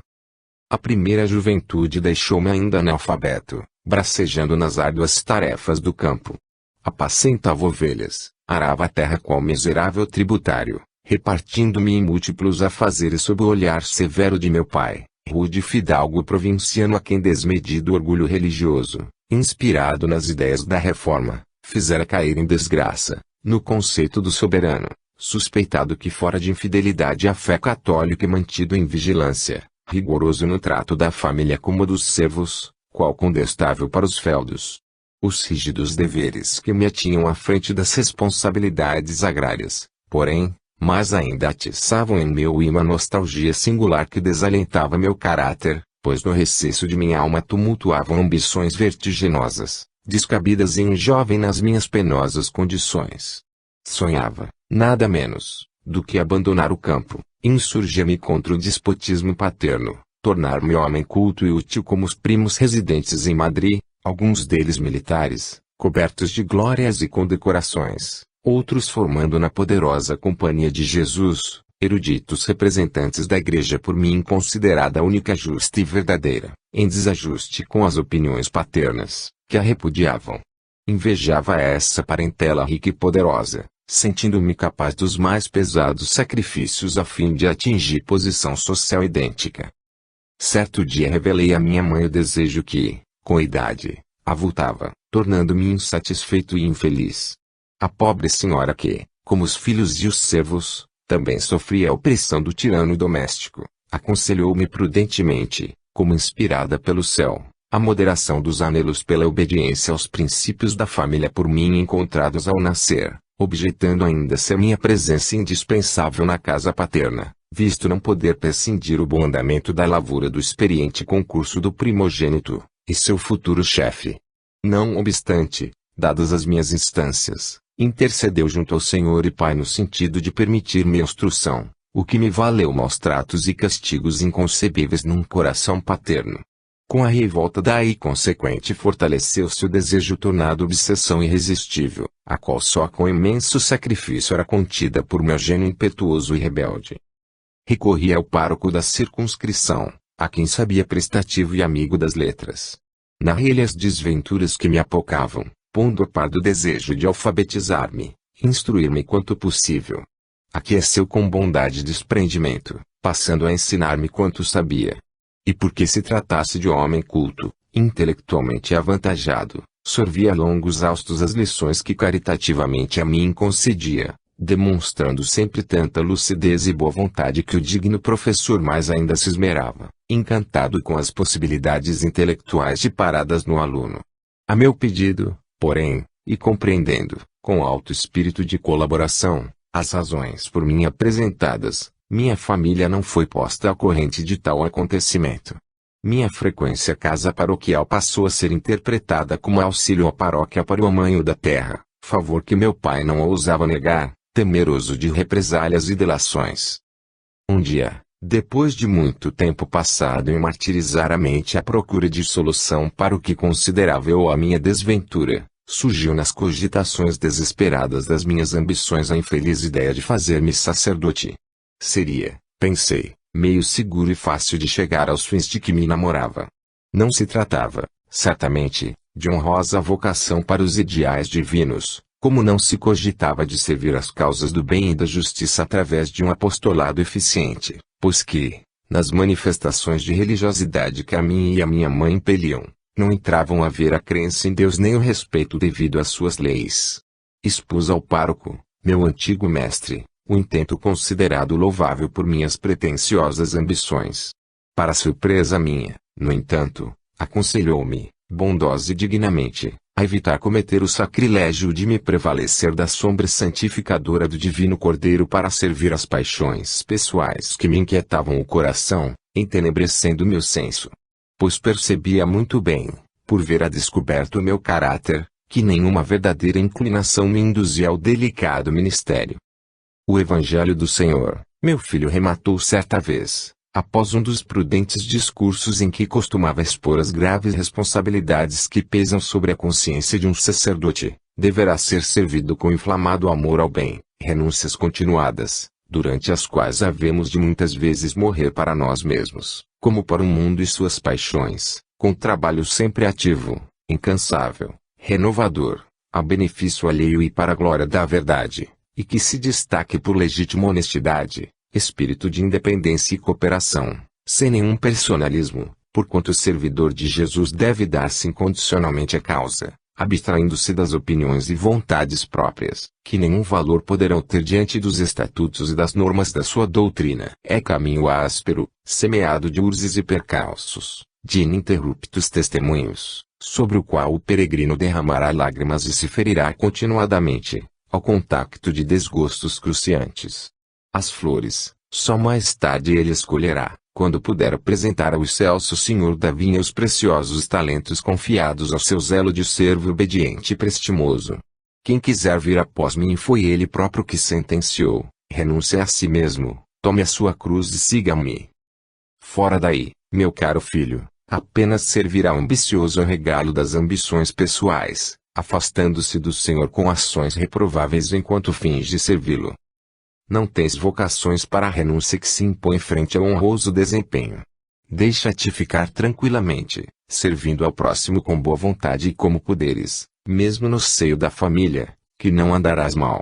A primeira juventude deixou-me ainda analfabeto, bracejando nas árduas tarefas do campo. Apacentava ovelhas, arava a terra qual miserável tributário, repartindo-me em múltiplos afazeres sob o olhar severo de meu pai, rude fidalgo provinciano a quem desmedido orgulho religioso, inspirado nas ideias da reforma, fizera cair em desgraça, no conceito do soberano, suspeitado que fora de infidelidade à fé católica e mantido em vigilância, rigoroso no trato da família como dos servos, qual condestável para os feudos. Os rígidos deveres que me atinham à frente das responsabilidades agrárias, porém, mas ainda atiçavam em meu uma nostalgia singular que desalentava meu caráter, pois no recesso de minha alma tumultuavam ambições vertiginosas, descabidas em um jovem nas minhas penosas condições. Sonhava, nada menos, do que abandonar o campo, insurgir-me contra o despotismo paterno, tornar-me homem culto e útil como os primos residentes em Madrid, alguns deles militares, cobertos de glórias e condecorações, outros formando na poderosa Companhia de Jesus, eruditos representantes da Igreja por mim considerada a única justa e verdadeira, em desajuste com as opiniões paternas, que a repudiavam. Invejava essa parentela rica e poderosa, sentindo-me capaz dos mais pesados sacrifícios a fim de atingir posição social idêntica. Certo dia revelei à minha mãe o desejo que, com a idade, avultava, tornando-me insatisfeito e infeliz. A pobre senhora que, como os filhos e os servos, também sofria a opressão do tirano doméstico, aconselhou-me prudentemente, como inspirada pelo céu, a moderação dos anelos pela obediência aos princípios da família por mim encontrados ao nascer, objetando ainda ser minha presença indispensável na casa paterna, visto não poder prescindir o bom andamento da lavura do experiente concurso do primogênito, e seu futuro chefe. Não obstante, dadas as minhas instâncias, intercedeu junto ao Senhor e Pai no sentido de permitir-me a instrução, o que me valeu maus tratos e castigos inconcebíveis num coração paterno. Com a revolta daí consequente fortaleceu-se o desejo tornado obsessão irresistível, a qual só com imenso sacrifício era contida por meu gênio impetuoso e rebelde. Recorri ao pároco da circunscrição, a quem sabia prestativo e amigo das letras. Narrei-lhe as desventuras que me apocavam, pondo a par do desejo de alfabetizar-me, instruir-me quanto possível. Aqueceu com bondade e desprendimento, passando a ensinar-me quanto sabia. E porque se tratasse de homem culto, intelectualmente avantajado, sorvia longos haustos as lições que caritativamente a mim concedia, demonstrando sempre tanta lucidez e boa vontade que o digno professor mais ainda se esmerava, encantado com as possibilidades intelectuais deparadas no aluno. A meu pedido, porém, e compreendendo, com alto espírito de colaboração, as razões por mim apresentadas, minha família não foi posta à corrente de tal acontecimento. Minha frequência à casa paroquial passou a ser interpretada como auxílio à paróquia para o amanho da terra, favor que meu pai não ousava negar, temeroso de represálias e delações. Um dia, depois de muito tempo passado em martirizar a mente à procura de solução para o que considerava eu a minha desventura, surgiu nas cogitações desesperadas das minhas ambições a infeliz ideia de fazer-me sacerdote. Seria, pensei, meio seguro e fácil de chegar aos fins de que me namorava. Não se tratava, certamente, de honrosa vocação para os ideais divinos, como não se cogitava de servir as causas do bem e da justiça através de um apostolado eficiente, pois que, nas manifestações de religiosidade que a mim e a minha mãe impeliam, não entravam a ver a crença em Deus nem o respeito devido às suas leis. Expus ao pároco, meu antigo mestre, o intento considerado louvável por minhas pretensiosas ambições. Para surpresa minha, no entanto, aconselhou-me, bondosa e dignamente, a evitar cometer o sacrilégio de me prevalecer da sombra santificadora do Divino Cordeiro para servir às paixões pessoais que me inquietavam o coração, entenebrecendo meu senso. Pois percebia muito bem, por ver a descoberto o meu caráter, que nenhuma verdadeira inclinação me induzia ao delicado ministério. O Evangelho do Senhor, meu filho, rematou certa vez, após um dos prudentes discursos em que costumava expor as graves responsabilidades que pesam sobre a consciência de um sacerdote, deverá ser servido com inflamado amor ao bem, renúncias continuadas, durante as quais havemos de muitas vezes morrer para nós mesmos, como para o mundo e suas paixões, com trabalho sempre ativo, incansável, renovador, a benefício alheio e para a glória da verdade, e que se destaque por legítima honestidade, espírito de independência e cooperação, sem nenhum personalismo, porquanto o servidor de Jesus deve dar-se incondicionalmente à causa, abstraindo-se das opiniões e vontades próprias, que nenhum valor poderão ter diante dos estatutos e das normas da sua doutrina. É caminho áspero, semeado de urzes e percalços, de ininterruptos testemunhos, sobre o qual o peregrino derramará lágrimas e se ferirá continuadamente, ao contacto de desgostos cruciantes. As flores, só mais tarde ele escolherá, quando puder apresentar ao excelso senhor da vinha os preciosos talentos confiados ao seu zelo de servo obediente e prestimoso. Quem quiser vir após mim, foi ele próprio que sentenciou: renuncie a si mesmo, tome a sua cruz e siga-me. Fora daí, meu caro filho, apenas servirá ao ambicioso regalo das ambições pessoais, afastando-se do Senhor com ações reprováveis enquanto finge servi-lo. Não tens vocações para a renúncia que se impõe frente ao honroso desempenho. Deixa-te ficar tranquilamente, servindo ao próximo com boa vontade e como puderes, mesmo no seio da família, que não andarás mal.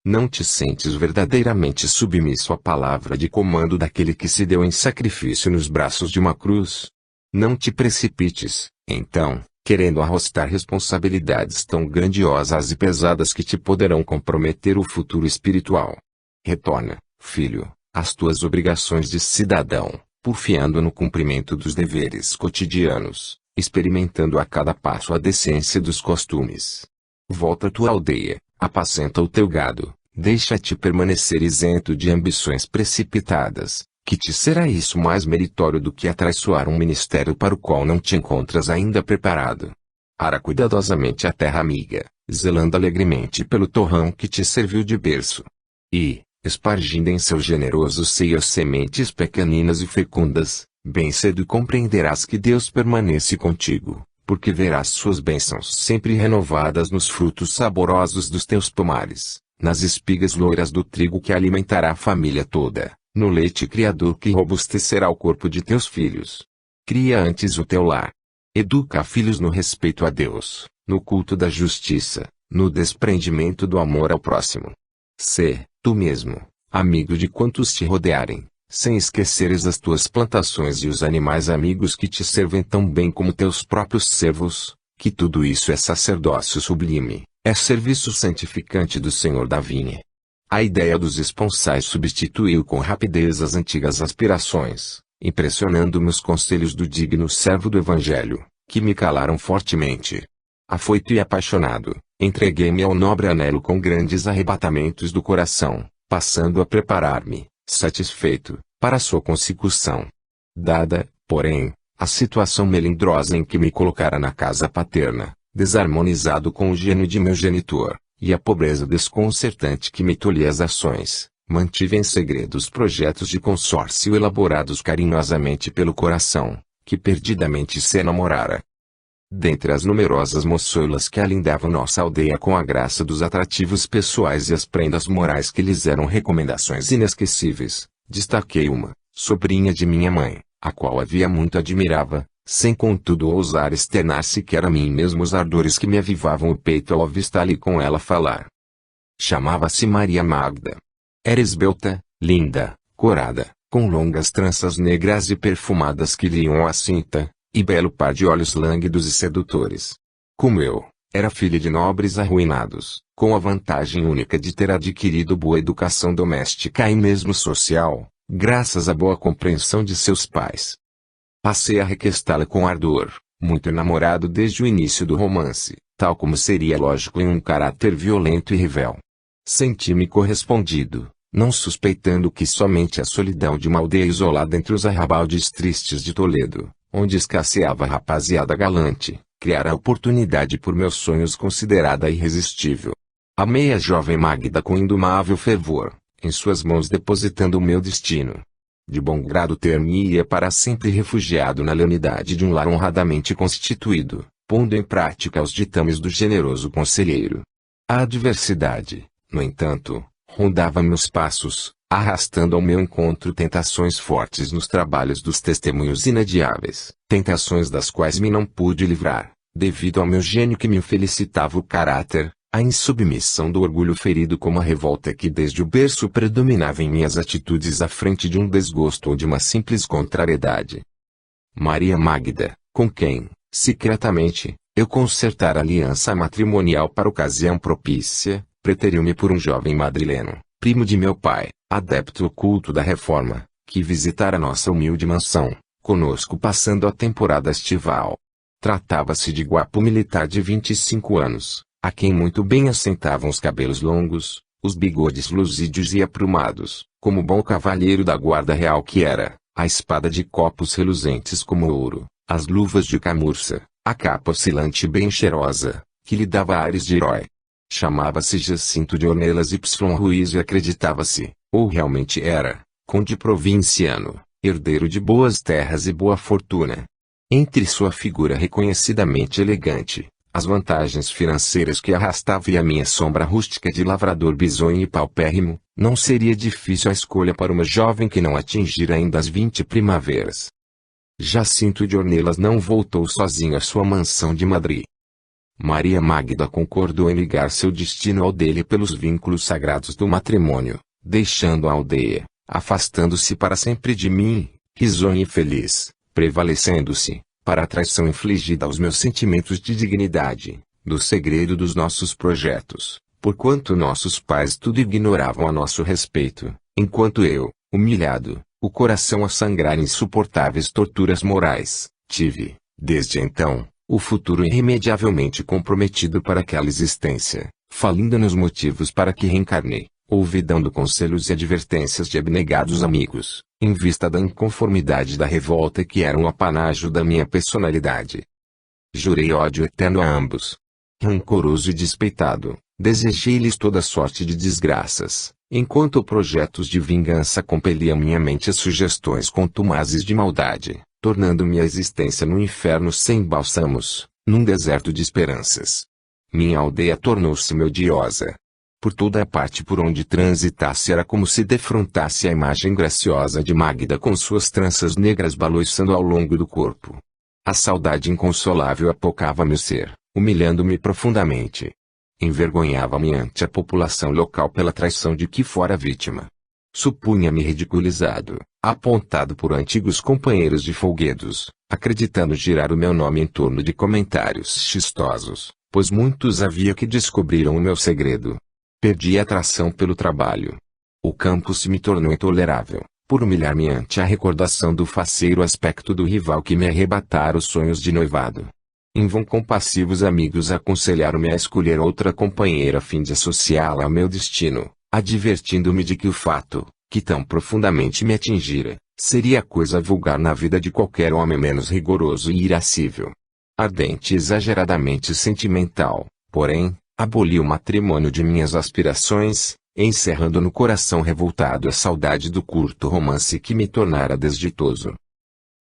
Não te sentes verdadeiramente submisso à palavra de comando daquele que se deu em sacrifício nos braços de uma cruz? Não te precipites, então, querendo arrostar responsabilidades tão grandiosas e pesadas que te poderão comprometer o futuro espiritual. Retorna, filho, às tuas obrigações de cidadão, porfiando no cumprimento dos deveres cotidianos, experimentando a cada passo a decência dos costumes. Volta à tua aldeia, apacenta o teu gado, deixa-te permanecer isento de ambições precipitadas, que te será isso mais meritório do que atraiçoar um ministério para o qual não te encontras ainda preparado. Ara cuidadosamente a terra amiga, zelando alegremente pelo torrão que te serviu de berço. E, espargindo em seu generoso seio as sementes pequeninas e fecundas, bem cedo compreenderás que Deus permanece contigo, porque verás suas bênçãos sempre renovadas nos frutos saborosos dos teus pomares, nas espigas loiras do trigo que alimentará a família toda, no leite criador que robustecerá o corpo de teus filhos. Cria antes o teu lar. Educa filhos no respeito a Deus, no culto da justiça, no desprendimento do amor ao próximo. Sê, tu mesmo, amigo de quantos te rodearem, sem esqueceres as tuas plantações e os animais amigos que te servem tão bem como teus próprios servos, que tudo isso é sacerdócio sublime, é serviço santificante do Senhor da vinha. A ideia dos esponsais substituiu com rapidez as antigas aspirações, impressionando-me os conselhos do digno servo do Evangelho, que me calaram fortemente. Afoito e apaixonado, entreguei-me ao nobre anelo com grandes arrebatamentos do coração, passando a preparar-me, satisfeito, para sua consecução. Dada, porém, a situação melindrosa em que me colocara na casa paterna, desarmonizado com o gênio de meu genitor, e a pobreza desconcertante que me tolhia as ações, mantive em segredo os projetos de consórcio elaborados carinhosamente pelo coração, que perdidamente se enamorara. Dentre as numerosas moçoilas que alindavam nossa aldeia com a graça dos atrativos pessoais e as prendas morais que lhes eram recomendações inesquecíveis, destaquei uma, sobrinha de minha mãe, a qual havia muito admirava, sem contudo ousar externar sequer a mim mesmo os ardores que me avivavam o peito ao avistá-la com ela falar. Chamava-se Maria Magda. Era esbelta, linda, corada, com longas tranças negras e perfumadas que lhe iam à cinta, e belo par de olhos lânguidos e sedutores. Como eu, era filha de nobres arruinados, com a vantagem única de ter adquirido boa educação doméstica e mesmo social, graças à boa compreensão de seus pais. Passei a requestá-la com ardor, muito enamorado desde o início do romance, tal como seria lógico em um caráter violento e rebelde. Senti-me correspondido, não suspeitando que somente a solidão de uma aldeia isolada entre os arrabaldes tristes de Toledo, onde escasseava a rapaziada galante, criara oportunidade por meus sonhos considerada irresistível. Amei a jovem Magda com indomável fervor, em suas mãos depositando o meu destino. De bom grado ter-me-ia para sempre refugiado na leonidade de um lar honradamente constituído, pondo em prática os ditames do generoso conselheiro. A adversidade, no entanto, rondava meus passos, arrastando ao meu encontro tentações fortes nos trabalhos dos testemunhos inadiáveis, tentações das quais me não pude livrar, devido ao meu gênio que me infelicitava o caráter, A insubmissão do orgulho ferido como a revolta que desde o berço predominava em minhas atitudes à frente de um desgosto ou de uma simples contrariedade. Maria Magda, com quem, secretamente, eu concertara aliança matrimonial para ocasião propícia, preteriu-me por um jovem madrileno, primo de meu pai, adepto oculto da reforma, que visitara nossa humilde mansão, conosco passando a temporada estival. Tratava-se de guapo militar de 25 anos, a quem muito bem assentavam os cabelos longos, os bigodes luzídios e aprumados, como bom cavalheiro da guarda real que era, a espada de copos reluzentes como ouro, as luvas de camurça, a capa oscilante bem cheirosa, que lhe dava ares de herói. Chamava-se Jacinto de Ornelas Y Ruiz e acreditava-se, ou realmente era, conde provinciano, herdeiro de boas terras e boa fortuna. Entre sua figura reconhecidamente elegante, as vantagens financeiras que arrastava e a minha sombra rústica de lavrador bisonho e paupérrimo, não seria difícil a escolha para uma jovem que não atingira ainda as 20 primaveras. Jacinto de Ornelas não voltou sozinho à sua mansão de Madrid. Maria Magda concordou em ligar seu destino ao dele pelos vínculos sagrados do matrimônio, deixando a aldeia, afastando-se para sempre de mim, risonha e feliz, prevalecendo-se, para a traição infligida aos meus sentimentos de dignidade, do segredo dos nossos projetos, porquanto nossos pais tudo ignoravam a nosso respeito, enquanto eu, humilhado, o coração a sangrar insuportáveis torturas morais, tive, desde então, o futuro irremediavelmente comprometido para aquela existência, falindo nos motivos para que reencarnei, ouvidando conselhos e advertências de abnegados amigos, em vista da inconformidade da revolta que era um apanágio da minha personalidade. Jurei ódio eterno a ambos. Rancoroso e despeitado, desejei-lhes toda sorte de desgraças, enquanto projetos de vingança compeliam minha mente a sugestões contumazes de maldade, tornando minha existência num inferno sem bálsamos, num deserto de esperanças. Minha aldeia tornou-se-me odiosa. Por toda a parte por onde transitasse era como se defrontasse a imagem graciosa de Magda com suas tranças negras baloiçando ao longo do corpo. A saudade inconsolável apocava meu ser, humilhando-me profundamente. Envergonhava-me ante a população local pela traição de que fora vítima. Supunha-me ridiculizado, apontado por antigos companheiros de folguedos, acreditando girar o meu nome em torno de comentários chistosos, pois muitos havia que descobriram o meu segredo. Perdi a atração pelo trabalho. O campo se me tornou intolerável, por humilhar-me ante a recordação do faceiro aspecto do rival que me arrebatara os sonhos de noivado. Em vão compassivos amigos aconselharam-me a escolher outra companheira a fim de associá-la ao meu destino, advertindo-me de que o fato, que tão profundamente me atingira, seria coisa vulgar na vida de qualquer homem menos rigoroso e irascível. Ardente e exageradamente sentimental, porém, aboli o matrimônio de minhas aspirações, encerrando no coração revoltado a saudade do curto romance que me tornara desditoso.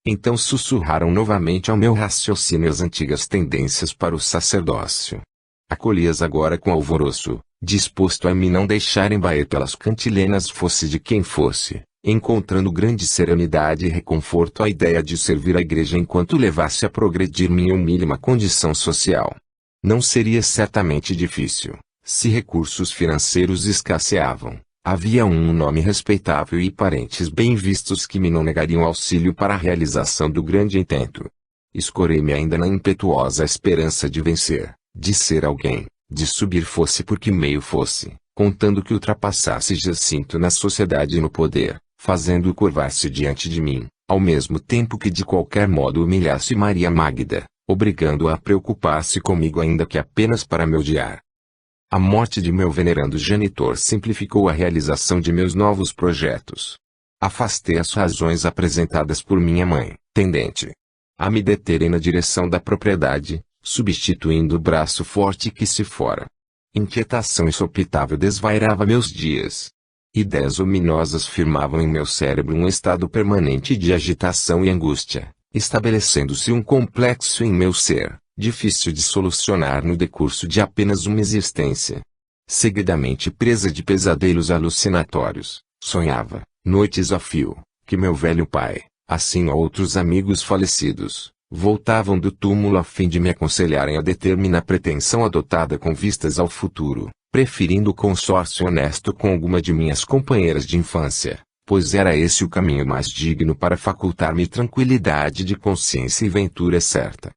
Então sussurraram novamente ao meu raciocínio as antigas tendências para o sacerdócio. Acolhi-as agora com alvoroço, disposto a me não deixar embaer pelas cantilenas fosse de quem fosse, encontrando grande serenidade e reconforto à ideia de servir a igreja enquanto levasse a progredir minha humílima condição social. Não seria certamente difícil, se recursos financeiros escasseavam. Havia um nome respeitável e parentes bem vistos que me não negariam auxílio para a realização do grande intento. Escorei-me ainda na impetuosa esperança de vencer, de ser alguém, de subir fosse por que meio fosse, contando que ultrapassasse Jacinto na sociedade e no poder, fazendo-o curvar-se diante de mim, ao mesmo tempo que de qualquer modo humilhasse Maria Magda, obrigando-a a preocupar-se comigo ainda que apenas para me odiar. A morte de meu venerando genitor simplificou a realização de meus novos projetos. Afastei as razões apresentadas por minha mãe, tendente a me deterem na direção da propriedade, substituindo o braço forte que se fora. Inquietação insopitável desvairava meus dias. Ideias ominosas firmavam em meu cérebro um estado permanente de agitação e angústia, estabelecendo-se um complexo em meu ser, difícil de solucionar no decurso de apenas uma existência. Seguidamente presa de pesadelos alucinatórios, sonhava, noites a fio, que meu velho pai, assim a outros amigos falecidos, Voltavam do túmulo a fim de me aconselharem a deter-me na pretensão adotada com vistas ao futuro, preferindo o consórcio honesto com alguma de minhas companheiras de infância, pois era esse o caminho mais digno para facultar-me tranquilidade de consciência e ventura certa.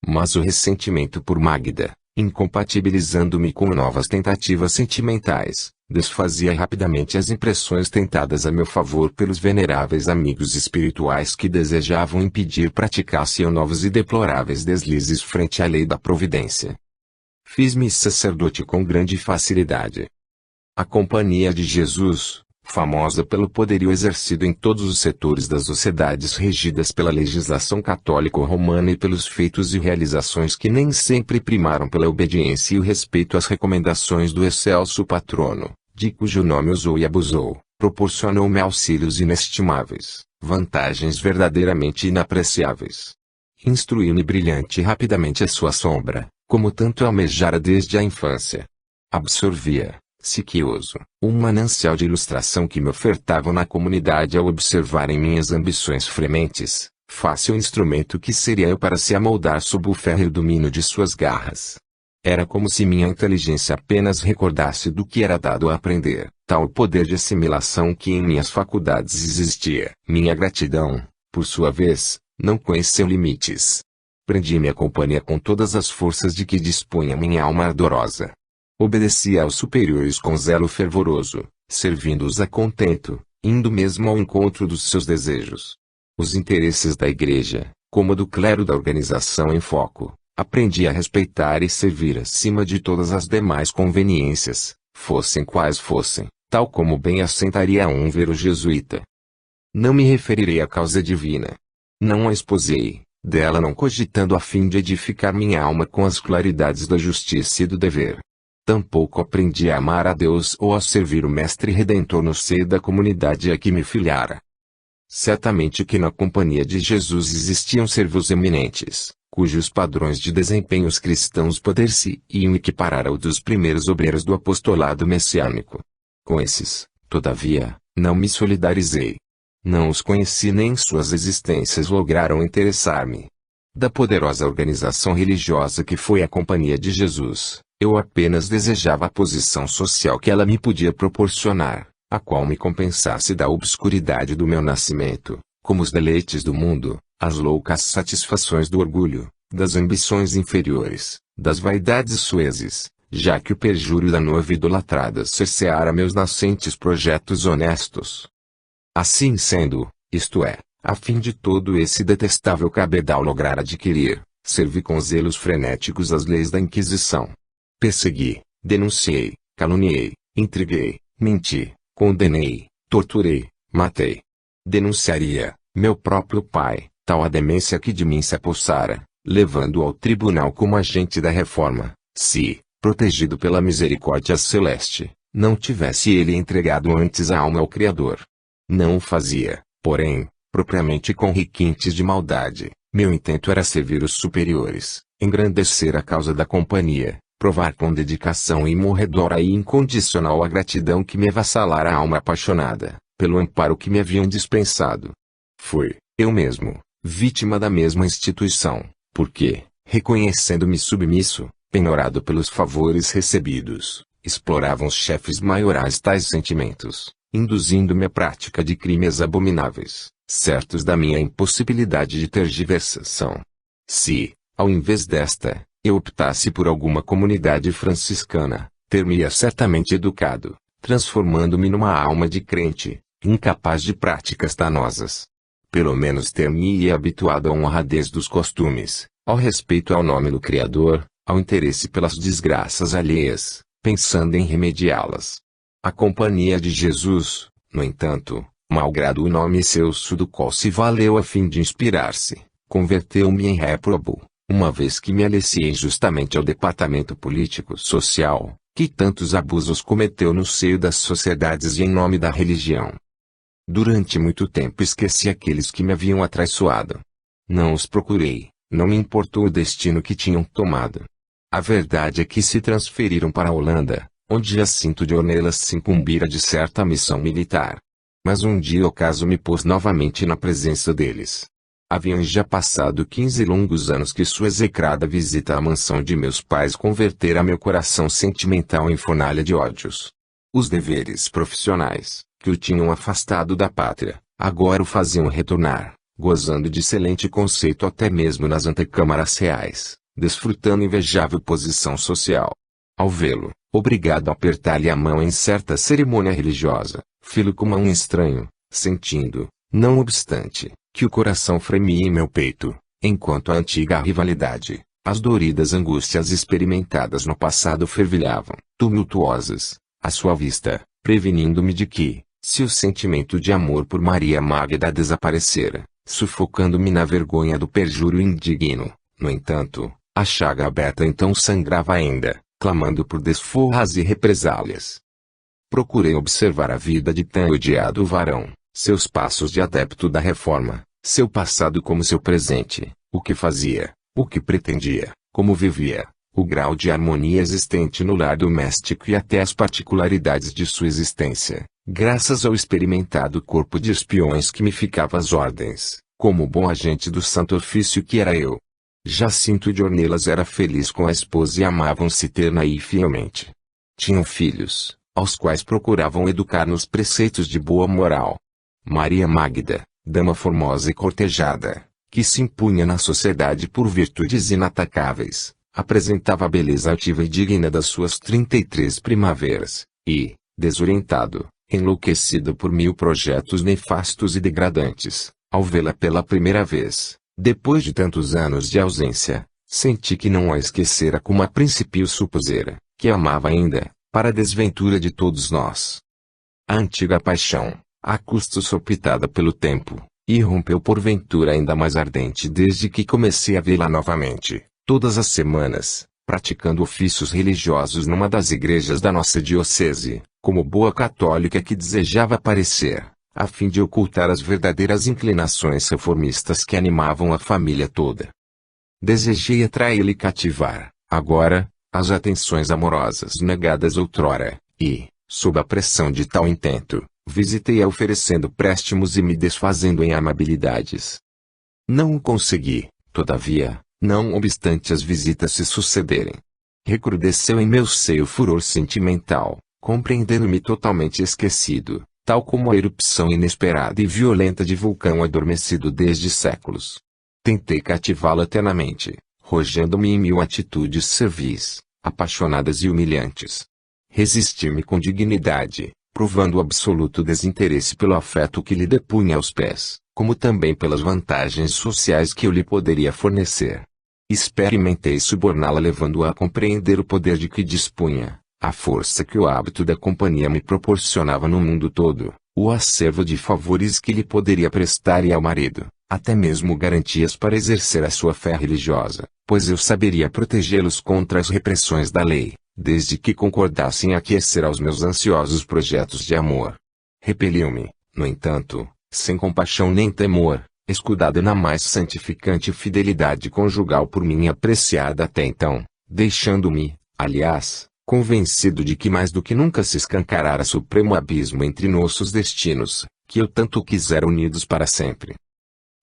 Mas o ressentimento por Magda, incompatibilizando-me com novas tentativas sentimentais, desfazia rapidamente as impressões tentadas a meu favor pelos veneráveis amigos espirituais que desejavam impedir praticasse eu novos e deploráveis deslizes frente à lei da providência. Fiz-me sacerdote com grande facilidade. A Companhia de Jesus, famosa pelo poderio exercido em todos os setores das sociedades regidas pela legislação católico-romana e pelos feitos e realizações que nem sempre primaram pela obediência e o respeito às recomendações do excelso patrono, de cujo nome usou e abusou, proporcionou-me auxílios inestimáveis, vantagens verdadeiramente inapreciáveis. Instruiu-me brilhante e rapidamente a sua sombra, como tanto almejara desde a infância. Absorvia, sequioso, um manancial de ilustração que me ofertavam na comunidade ao observarem minhas ambições frementes, fácil instrumento que seria eu para se amoldar sob o férreo domínio de suas garras. Era como se minha inteligência apenas recordasse do que era dado a aprender, tal poder de assimilação que em minhas faculdades existia. Minha gratidão, por sua vez, não conheceu limites. Prendi-me à companhia com todas as forças de que dispunha minha alma ardorosa. Obedecia aos superiores com zelo fervoroso, servindo-os a contento, indo mesmo ao encontro dos seus desejos. Os interesses da igreja, como do clero da organização em foco, aprendi a respeitar e servir acima de todas as demais conveniências, fossem quais fossem, tal como bem assentaria um vero jesuíta. Não me referirei à causa divina. Não a exposei, dela não cogitando a fim de edificar minha alma com as claridades da justiça e do dever. Tampouco aprendi a amar a Deus ou a servir o Mestre Redentor no seio da comunidade a que me filiara. Certamente que na Companhia de Jesus existiam servos eminentes, cujos padrões de desempenho os cristãos poder-se-iam equiparar ao dos primeiros obreiros do apostolado messiânico. Com esses, todavia, não me solidarizei. Não os conheci nem suas existências lograram interessar-me. Da poderosa organização religiosa que foi a Companhia de Jesus, eu apenas desejava a posição social que ela me podia proporcionar, a qual me compensasse da obscuridade do meu nascimento, como os deleites do mundo, as loucas satisfações do orgulho, das ambições inferiores, das vaidades suezes, já que o perjúrio da noiva idolatrada cerceara meus nascentes projetos honestos. Assim sendo, isto é, a fim de todo esse detestável cabedal lograr adquirir, servi com zelos frenéticos as leis da Inquisição. Persegui, denunciei, caluniei, intriguei, menti, condenei, torturei, matei. Denunciaria, meu próprio pai, tal a demência que de mim se apossara, levando-o ao tribunal como agente da reforma, se, protegido pela misericórdia celeste, não tivesse ele entregado antes a alma ao Criador. Não o fazia, porém, propriamente com requintes de maldade. Meu intento era servir os superiores, engrandecer a causa da companhia, provar com dedicação imorredora e incondicional a gratidão que me avassalara a alma apaixonada, pelo amparo que me haviam dispensado. Fui, eu mesmo, vítima da mesma instituição, porque, reconhecendo-me submisso, penhorado pelos favores recebidos, exploravam os chefes maiorais tais sentimentos, induzindo-me à prática de crimes abomináveis, certos da minha impossibilidade de tergiversação. Se, ao invés desta, eu optasse por alguma comunidade franciscana, ter-me-ia certamente educado, transformando-me numa alma de crente, incapaz de práticas danosas. Pelo menos ter-me-ia habituado à honradez dos costumes, ao respeito ao nome do Criador, ao interesse pelas desgraças alheias, pensando em remediá-las. A Companhia de Jesus, no entanto, malgrado o nome excelso do qual se valeu a fim de inspirar-se, converteu-me em réprobo, uma vez que me aliciei justamente ao departamento político-social, que tantos abusos cometeu no seio das sociedades e em nome da religião. Durante muito tempo esqueci aqueles que me haviam atraiçoado. Não os procurei, não me importou o destino que tinham tomado. A verdade é que se transferiram para a Holanda, onde Jacinto de Ornelas se incumbira de certa missão militar. Mas um dia o caso me pôs novamente na presença deles. Haviam já passado 15 longos anos que sua execrada visita à mansão de meus pais convertera meu coração sentimental em fornalha de ódios. Os deveres profissionais, que o tinham afastado da pátria, agora o faziam retornar, gozando de excelente conceito até mesmo nas antecâmaras reais, desfrutando invejável posição social. Ao vê-lo, obrigado a apertar-lhe a mão em certa cerimônia religiosa, filo como a um estranho, sentindo, não obstante, que o coração fremia em meu peito, enquanto a antiga rivalidade, as doridas angústias experimentadas no passado fervilhavam, tumultuosas, à sua vista, prevenindo-me de que, se o sentimento de amor por Maria Magda desaparecera, sufocando-me na vergonha do perjúrio indigno, no entanto, a chaga aberta então sangrava ainda, clamando por desforras e represálias. Procurei observar a vida de tão odiado varão, seus passos de adepto da reforma, seu passado como seu presente, o que fazia, o que pretendia, como vivia, o grau de harmonia existente no lar doméstico e até as particularidades de sua existência, graças ao experimentado corpo de espiões que me ficava às ordens, como bom agente do santo ofício que era eu. Jacinto de Ornelas era feliz com a esposa e amavam-se terna e fielmente. Tinham filhos, aos quais procuravam educar nos preceitos de boa moral. Maria Magda, dama formosa e cortejada, que se impunha na sociedade por virtudes inatacáveis, apresentava a beleza altiva e digna das suas 33 primaveras, e, desorientado, enlouquecido por 1000 projetos nefastos e degradantes, ao vê-la pela primeira vez, depois de tantos anos de ausência, senti que não a esquecera como a princípio supusera, que a amava ainda, para a desventura de todos nós. A antiga paixão, a custo sopitada pelo tempo, irrompeu porventura ainda mais ardente desde que comecei a vê-la novamente, todas as semanas, praticando ofícios religiosos numa das igrejas da nossa diocese, como boa católica que desejava parecer, a fim de ocultar as verdadeiras inclinações reformistas que animavam a família toda. Desejei atraí-la e cativar, agora, as atenções amorosas negadas outrora, e, sob a pressão de tal intento, visitei-a oferecendo préstimos e me desfazendo em amabilidades. Não o consegui, todavia, não obstante as visitas se sucederem. Recrudesceu em meu seio o furor sentimental, compreendendo-me totalmente esquecido, tal como a erupção inesperada e violenta de vulcão adormecido desde séculos. Tentei cativá-la eternamente, rogendo-me em 1000 atitudes servis, apaixonadas e humilhantes. Resisti-me com dignidade, provando o absoluto desinteresse pelo afeto que lhe depunha aos pés, como também pelas vantagens sociais que eu lhe poderia fornecer. Experimentei suborná-la levando-a a compreender o poder de que dispunha, a força que o hábito da companhia me proporcionava no mundo todo, o acervo de favores que lhe poderia prestar e ao marido, até mesmo garantias para exercer a sua fé religiosa, pois eu saberia protegê-los contra as repressões da lei, desde que concordassem em aquecer aos meus ansiosos projetos de amor. Repeliu-me, no entanto, sem compaixão nem temor, escudado na mais santificante fidelidade conjugal por mim apreciada até então, deixando-me, aliás, convencido de que mais do que nunca se escancarara supremo abismo entre nossos destinos, que eu tanto quisera unidos para sempre.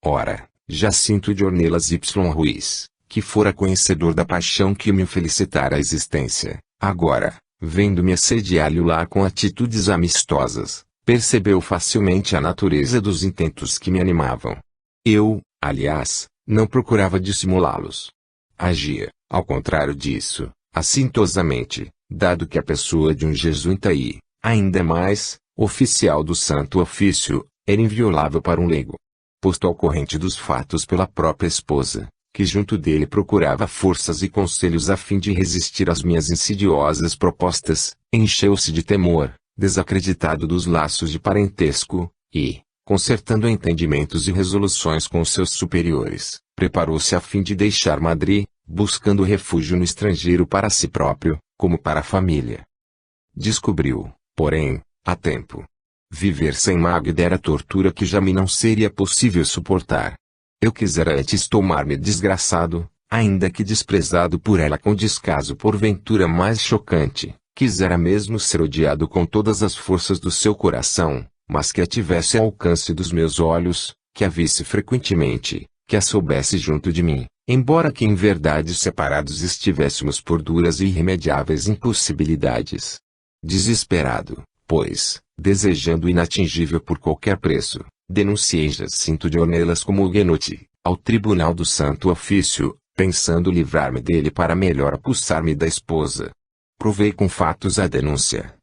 Ora, Jacinto de Ornelas Y. Ruiz, que fora conhecedor da paixão que me felicitara a existência, agora, vendo-me assediar-lhe o lar com atitudes amistosas, percebeu facilmente a natureza dos intentos que me animavam. Eu, aliás, não procurava dissimulá-los. Agia, ao contrário disso, assintosamente, dado que a pessoa de um jesuíta e, ainda mais, oficial do Santo Ofício, era inviolável para um leigo. Posto ao corrente dos fatos pela própria esposa, que junto dele procurava forças e conselhos a fim de resistir às minhas insidiosas propostas, encheu-se de temor, desacreditado dos laços de parentesco, e, concertando entendimentos e resoluções com seus superiores, preparou-se a fim de deixar Madrid, buscando refúgio no estrangeiro para si próprio, como para a família. Descobriu, porém, a tempo. Viver sem Magda era tortura que já me não seria possível suportar. Eu quisera antes tomar-me desgraçado, ainda que desprezado por ela com descaso porventura mais chocante, quisera mesmo ser odiado com todas as forças do seu coração, mas que a tivesse ao alcance dos meus olhos, que a visse frequentemente, que a soubesse junto de mim, embora que em verdade separados estivéssemos por duras e irremediáveis impossibilidades. Desesperado, pois, desejando o inatingível por qualquer preço, denunciei Jacinto de Ornelas como huguenote, ao Tribunal do Santo Ofício, pensando livrar-me dele para melhor apossar-me da esposa. Provei com fatos a denúncia,